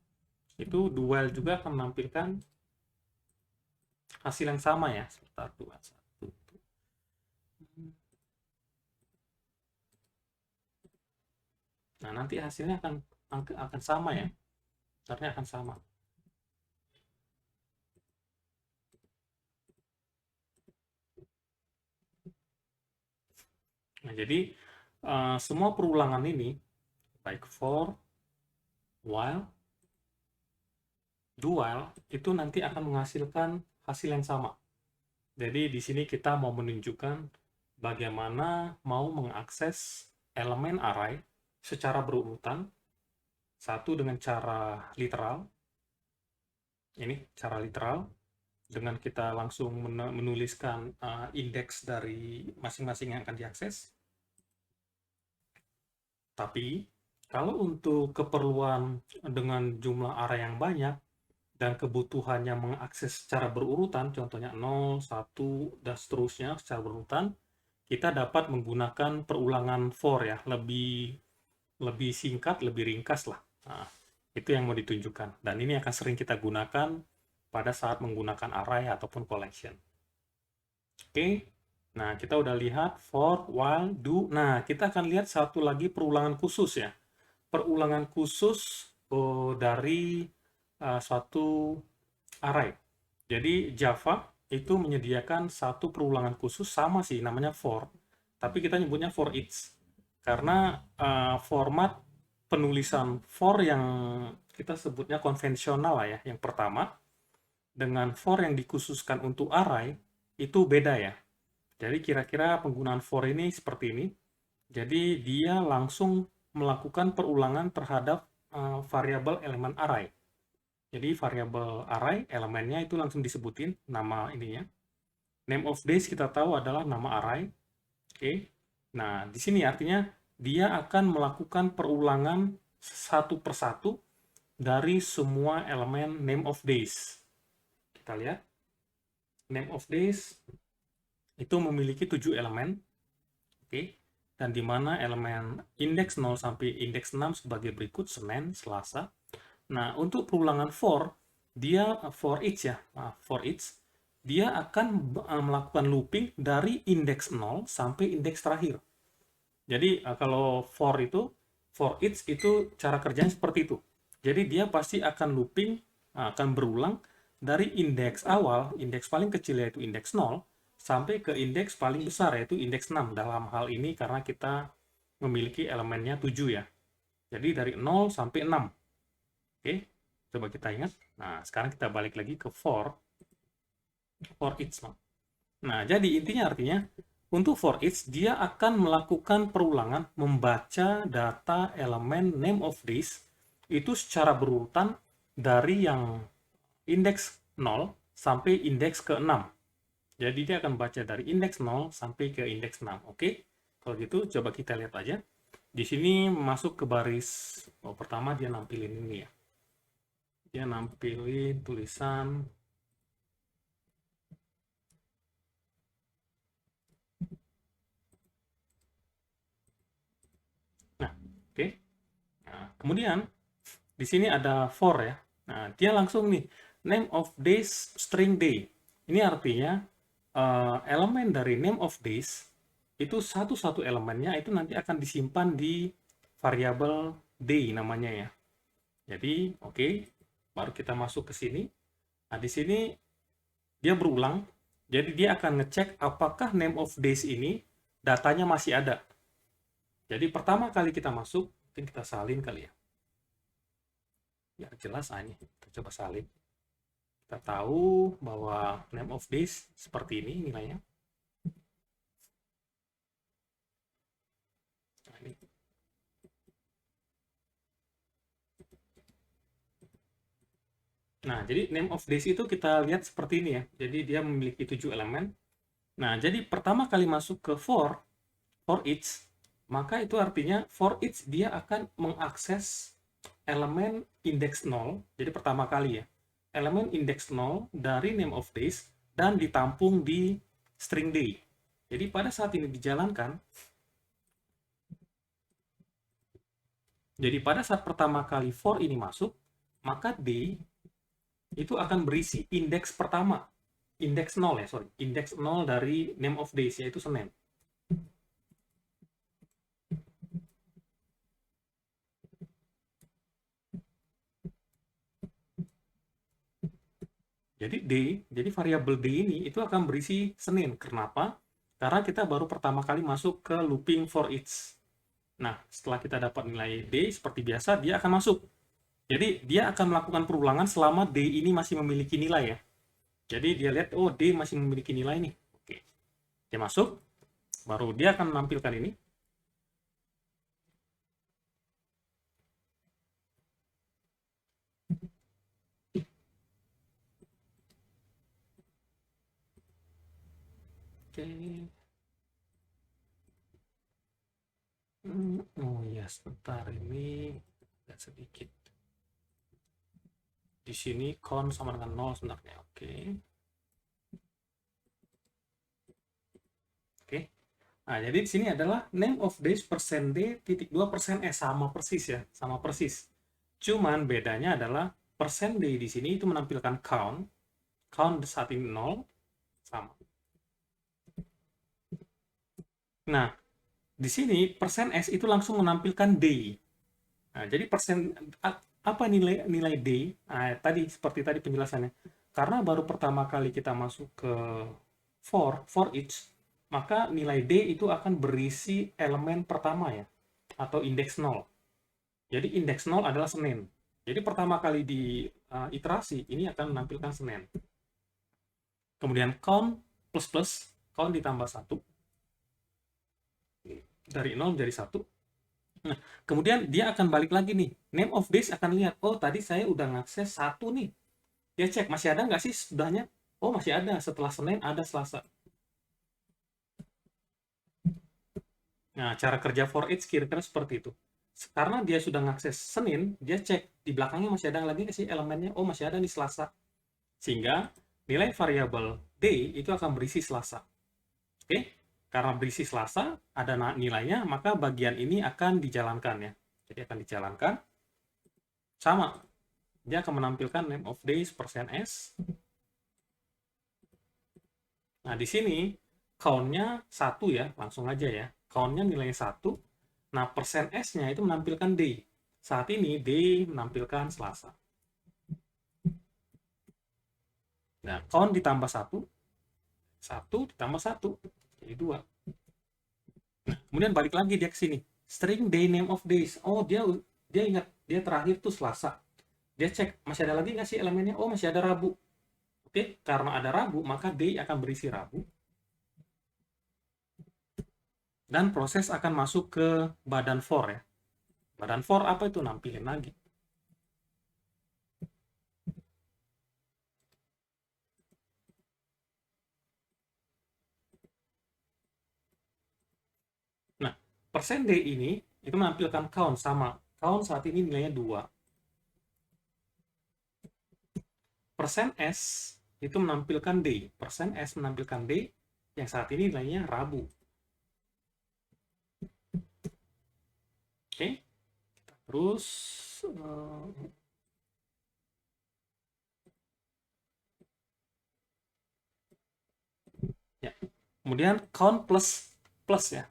Itu do while juga akan menampilkan hasil yang sama ya. Sebentar, 2, 1. Nah, nanti hasilnya akan sama ya. Artinya akan sama. Nah, jadi semua perulangan ini, baik for, while, do while, itu nanti akan menghasilkan hasil yang sama. Jadi di sini kita mau menunjukkan bagaimana mau mengakses elemen array secara berurutan. Satu dengan cara literal. Ini cara literal. Dengan kita langsung menuliskan indeks dari masing-masing yang akan diakses. Tapi, kalau untuk keperluan dengan jumlah array yang banyak, dan kebutuhannya mengakses secara berurutan, contohnya 0, 1, dan seterusnya secara berurutan, kita dapat menggunakan perulangan for ya, lebih singkat, lebih ringkas lah. Nah, itu yang mau ditunjukkan. Dan ini akan sering kita gunakan pada saat menggunakan array ataupun collection. Oke, nah kita udah lihat for, while, do. Nah, kita akan lihat satu lagi perulangan khusus ya. Perulangan khusus dari suatu array. Jadi Java itu menyediakan satu perulangan khusus, sama sih namanya for, tapi kita nyebutnya for each. Karena format penulisan for yang kita sebutnya konvensional lah ya, yang pertama, dengan for yang dikhususkan untuk array, itu beda ya. Jadi kira-kira penggunaan for ini seperti ini. Jadi dia langsung melakukan perulangan terhadap variabel elemen array. Jadi variabel array, elemennya itu langsung disebutin nama ininya. Name of days kita tahu adalah nama array. Oke. Nah, di sini artinya dia akan melakukan perulangan satu persatu dari semua elemen name of days. Kita lihat. Name of days itu memiliki 7 elemen. Oke. Dan di mana elemen indeks 0 sampai indeks 6 sebagai berikut: Senin, Selasa. Nah, untuk perulangan for, dia for each ya, for each, dia akan melakukan looping dari indeks 0 sampai indeks terakhir. Jadi, kalau for each itu cara kerjanya seperti itu. Jadi, dia pasti akan looping, akan berulang dari indeks awal, indeks paling kecil yaitu indeks 0, sampai ke indeks paling besar yaitu indeks 6. Dalam hal ini karena kita memiliki elemennya 7 ya. Jadi, dari 0 sampai 6. Oke, coba kita ingat. Nah, sekarang kita balik lagi ke for. For each. Nah, jadi intinya artinya untuk for each dia akan melakukan perulangan membaca data elemen name of days itu secara berurutan dari yang indeks 0 sampai indeks ke-6. Jadi dia akan baca dari indeks 0 sampai ke indeks 6. Oke? Kalau gitu coba kita lihat aja. Di sini masuk ke baris pertama dia nampilin ini ya. Dia nampilin tulisan nah, oke. Nah, kemudian di sini ada for ya. Nah, dia langsung nih name of days string day. Ini artinya elemen dari name of days itu satu-satu elemennya itu nanti akan disimpan di variabel day namanya ya. Jadi, oke, baru kita masuk ke sini. Nah, di sini dia berulang. Jadi dia akan ngecek apakah name of days ini datanya masih ada. Jadi pertama kali kita masuk, mungkin kita salin kali ya. Biar jelas ini, kita coba salin. Kita tahu bahwa name of days seperti ini nilainya. Nah, ini. Nah, jadi name of days itu kita lihat seperti ini ya. Jadi dia memiliki 7 elemen. Nah, jadi pertama kali masuk ke for each, maka itu artinya for each dia akan mengakses elemen indeks 0. Jadi pertama kali ya. Elemen indeks 0 dari name of days dan ditampung di string day. Jadi pada saat ini dijalankan, jadi pada saat pertama kali for ini masuk, maka day itu akan berisi indeks pertama. Indeks 0 ya, sorry. Indeks 0 dari name of days, yaitu Senin. Jadi D, jadi variabel D ini itu akan berisi Senin. Kenapa? Karena kita baru pertama kali masuk ke looping for each. Nah, setelah kita dapat nilai D, seperti biasa, dia akan masuk. Jadi, dia akan melakukan perulangan selama D ini masih memiliki nilai ya. Jadi, dia lihat, oh D masih memiliki nilai nih. Oke. Dia masuk, baru dia akan menampilkan ini. Oke. Oh ya, sebentar ini agak sedikit. Di sini con sama dengan 0 sebenarnya. Oke. Oke. Nah, jadi di sini adalah name of days persen D titik 2 persen S sama persis ya, sama persis. Cuman bedanya adalah persen D di sini itu menampilkan count, count saat ini 0 sama. Nah, di sini persen S itu langsung menampilkan day. Nah, jadi persen apa nilai nilai day? Nah, tadi seperti tadi penjelasannya. Karena baru pertama kali kita masuk ke for each, maka nilai D itu akan berisi elemen pertama ya, atau indeks 0. Jadi indeks 0 adalah Senin. Jadi pertama kali di iterasi, ini akan menampilkan Senin. Kemudian count plus plus, count ditambah 1. Dari 0 menjadi 1. Nah, kemudian dia akan balik lagi nih. Name of days akan lihat, oh tadi saya udah ngakses 1 nih. Dia cek, masih ada nggak sih sudahnya? Oh masih ada, setelah Senin ada Selasa. Nah, cara kerja for each kira-kira seperti itu. Karena dia sudah ngakses Senin, dia cek di belakangnya masih ada lagi nggak sih elemennya? Oh, masih ada nih Selasa. Sehingga nilai variabel D itu akan berisi Selasa. Oke? Karena berisi Selasa, ada nilainya, maka bagian ini akan dijalankan ya. Jadi akan dijalankan. Sama. Dia akan menampilkan name of days persen S. Nah, di sini count-nya 1 ya, langsung aja ya. Count-nya nilainya 1. Nah, persen S-nya itu menampilkan D. Saat ini D menampilkan Selasa. Nah, count ditambah 1. 1 ditambah 1. Jadi 2. Nah, kemudian balik lagi dia ke sini. String day name of days. Oh, dia ingat. Dia terakhir tuh Selasa. Dia cek, masih ada lagi nggak sih elemennya? Oh, masih ada Rabu. Oke, karena ada Rabu, maka day akan berisi Rabu. Dan proses akan masuk ke badan for ya. Badan for apa itu? Nampilin lagi. Nah, persen D ini itu menampilkan count sama. Count saat ini nilainya 2. Persen S itu menampilkan D. Persen S menampilkan D yang saat ini nilainya Rabu. Oke, terus ya. Kemudian count plus ya.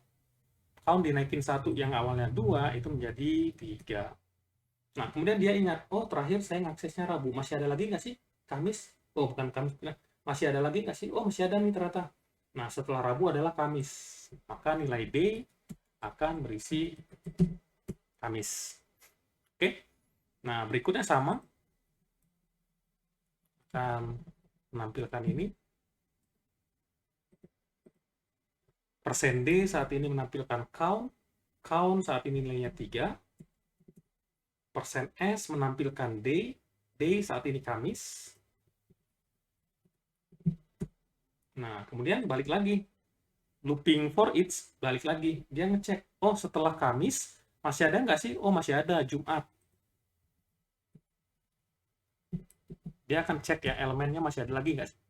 Count dinaikin 1 yang awalnya 2 itu menjadi 3. Nah, kemudian dia ingat, oh terakhir saya ngaksesnya Rabu, masih ada lagi nggak sih? Kamis? Oh, bukan Kamis. Masih ada lagi nggak sih? Oh, masih ada nih ternyata. Nah, setelah Rabu adalah Kamis. Maka nilai D akan berisi Kamis. Oke? Nah, berikutnya sama. Akan menampilkan ini. Persen D saat ini menampilkan count. Count saat ini nilainya 3. Persen S menampilkan D. D saat ini Kamis. Nah, kemudian balik lagi. Looping for each, balik lagi. Dia ngecek, oh setelah Kamis, masih ada nggak sih? Oh masih ada, Jumat. Dia akan cek ya, elemennya masih ada lagi nggak sih?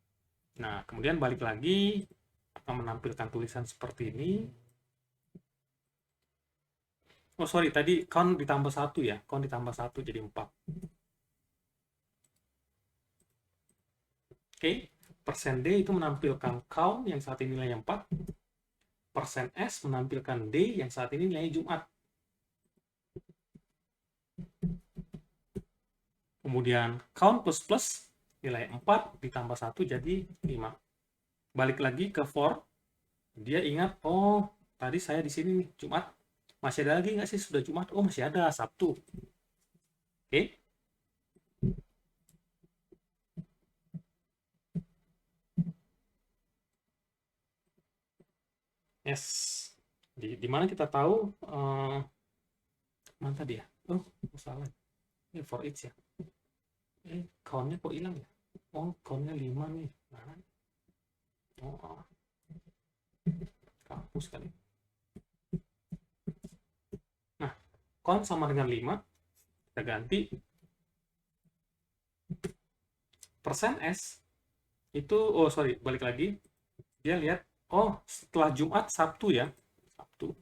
Nah, kemudian balik lagi, akan menampilkan tulisan seperti ini. Oh sorry, tadi count ditambah 1 ya. Count ditambah 1 jadi 4. Oke, persen D itu menampilkan count yang saat ini nilainya 4. Persen S menampilkan D yang saat ini nilainya Jumat. Kemudian count plus nilai 4 ditambah 1 jadi 5. Balik lagi ke for. Dia ingat, oh tadi saya di sini nih, Jumat. Masih ada lagi nggak sih sudah Jumat? Oh masih ada, Sabtu. Oke. Yes. Di mana kita tahu, mana tadi ya? Oh, salah. Ini for each ya. Count-nya kok hilang ya? Oh, count-nya 5 nih. Nah. Oh, kampus kali. Nah, count sama dengan 5. Kita ganti. Persen S itu, oh sorry, balik lagi. Dia lihat, oh setelah Jumat, Sabtu ya. Sabtu.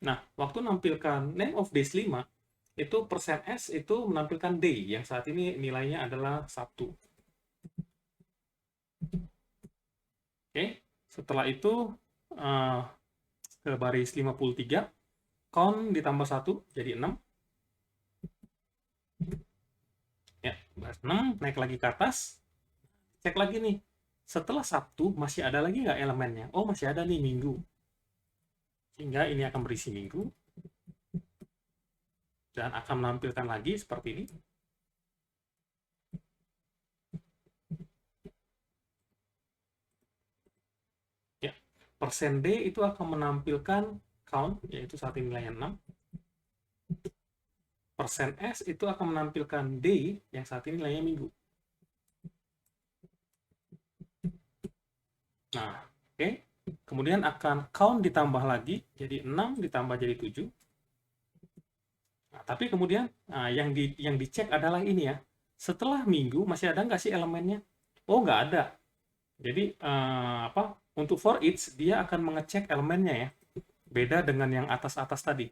Nah, waktu menampilkan name of days 5, itu persen S itu menampilkan day, yang saat ini nilainya adalah Sabtu. Oke, setelah itu ke baris 53, count ditambah 1 jadi 6. Ya, baris 6, naik lagi ke atas, cek lagi nih, setelah Sabtu masih ada lagi nggak elemennya? Oh, masih ada nih Minggu. Sehingga ini akan berisi Minggu. Dan akan menampilkan lagi seperti ini. Ya, persen D itu akan menampilkan count, yaitu saat ini nilainya 6. Persen S itu akan menampilkan day, yang saat ini nilainya Minggu. Nah, oke. Kemudian akan count ditambah lagi, jadi 6 ditambah jadi 7. Nah, tapi kemudian yang dicek adalah ini ya. Setelah Minggu masih ada nggak sih elemennya? Oh, nggak ada. Jadi untuk for each dia akan mengecek elemennya ya. Beda dengan yang atas-atas tadi.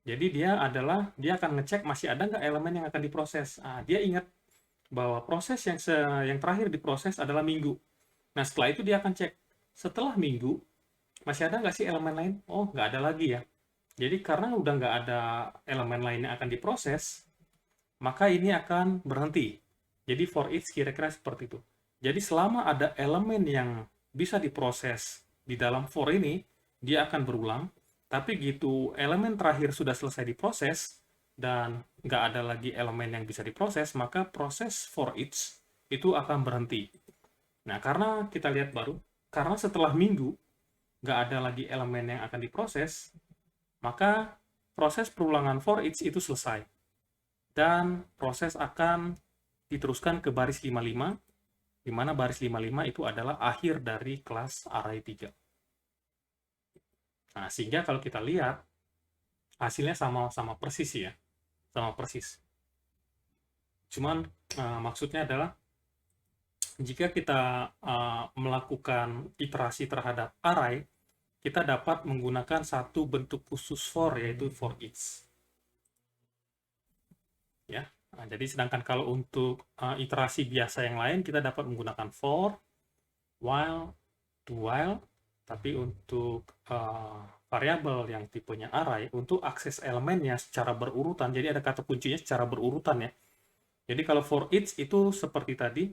Jadi dia akan ngecek masih ada nggak elemen yang akan diproses. Dia ingat bahwa proses yang terakhir diproses adalah Minggu. Nah, setelah itu dia akan cek. Setelah Minggu, masih ada nggak sih elemen lain? Oh, nggak ada lagi ya. Jadi karena udah nggak ada elemen lain yang akan diproses, maka ini akan berhenti. Jadi for each kira-kira seperti itu. Jadi selama ada elemen yang bisa diproses di dalam for ini, dia akan berulang. Tapi gitu elemen terakhir sudah selesai diproses, dan nggak ada lagi elemen yang bisa diproses, maka proses for each itu akan berhenti. Nah, karena kita lihat baru, karena setelah minggu nggak ada lagi elemen yang akan diproses, maka proses perulangan for each itu selesai. Dan proses akan diteruskan ke baris 55, di mana baris 55 itu adalah akhir dari kelas array 3. Nah, sehingga kalau kita lihat, hasilnya sama persis ya, sama persis. Cuman maksudnya adalah jika kita melakukan iterasi terhadap array, kita dapat menggunakan satu bentuk khusus for, yaitu for each. Ya, nah, jadi sedangkan kalau untuk iterasi biasa yang lain, kita dapat menggunakan for, while, do while, tapi untuk variabel yang tipenya array, untuk akses elemennya secara berurutan, jadi ada kata kuncinya secara berurutan ya. Jadi kalau for each itu seperti tadi,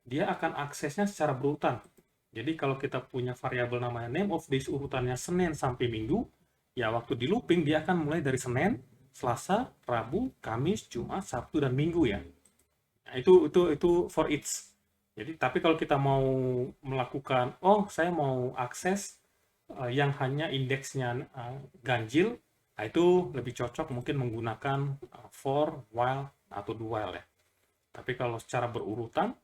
dia akan aksesnya secara berurutan. Jadi kalau kita punya variabel namanya name of days urutannya Senin sampai Minggu, ya waktu di looping dia akan mulai dari Senin, Selasa, Rabu, Kamis, Jumat, Sabtu, dan Minggu ya. Nah, itu for each. Jadi tapi kalau kita mau melakukan, oh saya mau akses yang hanya indeksnya ganjil, nah itu lebih cocok mungkin menggunakan for, while, atau do while ya. Tapi kalau secara berurutan,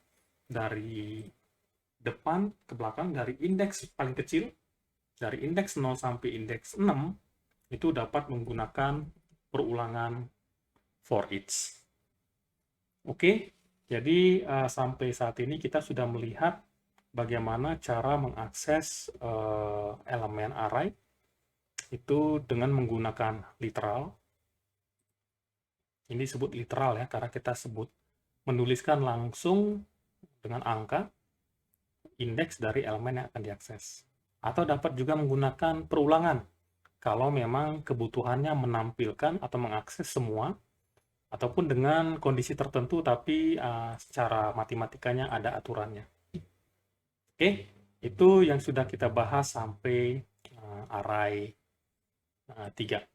dari depan ke belakang, dari indeks paling kecil, dari indeks 0 sampai indeks 6, itu dapat menggunakan perulangan for each. Oke, jadi sampai saat ini kita sudah melihat bagaimana cara mengakses elemen array itu dengan menggunakan literal. Ini disebut literal ya, karena kita sebut menuliskan langsung dengan angka indeks dari elemen yang akan diakses. Atau dapat juga menggunakan perulangan kalau memang kebutuhannya menampilkan atau mengakses semua, ataupun dengan kondisi tertentu tapi secara matematikanya ada aturannya. Oke, itu yang sudah kita bahas sampai array 3.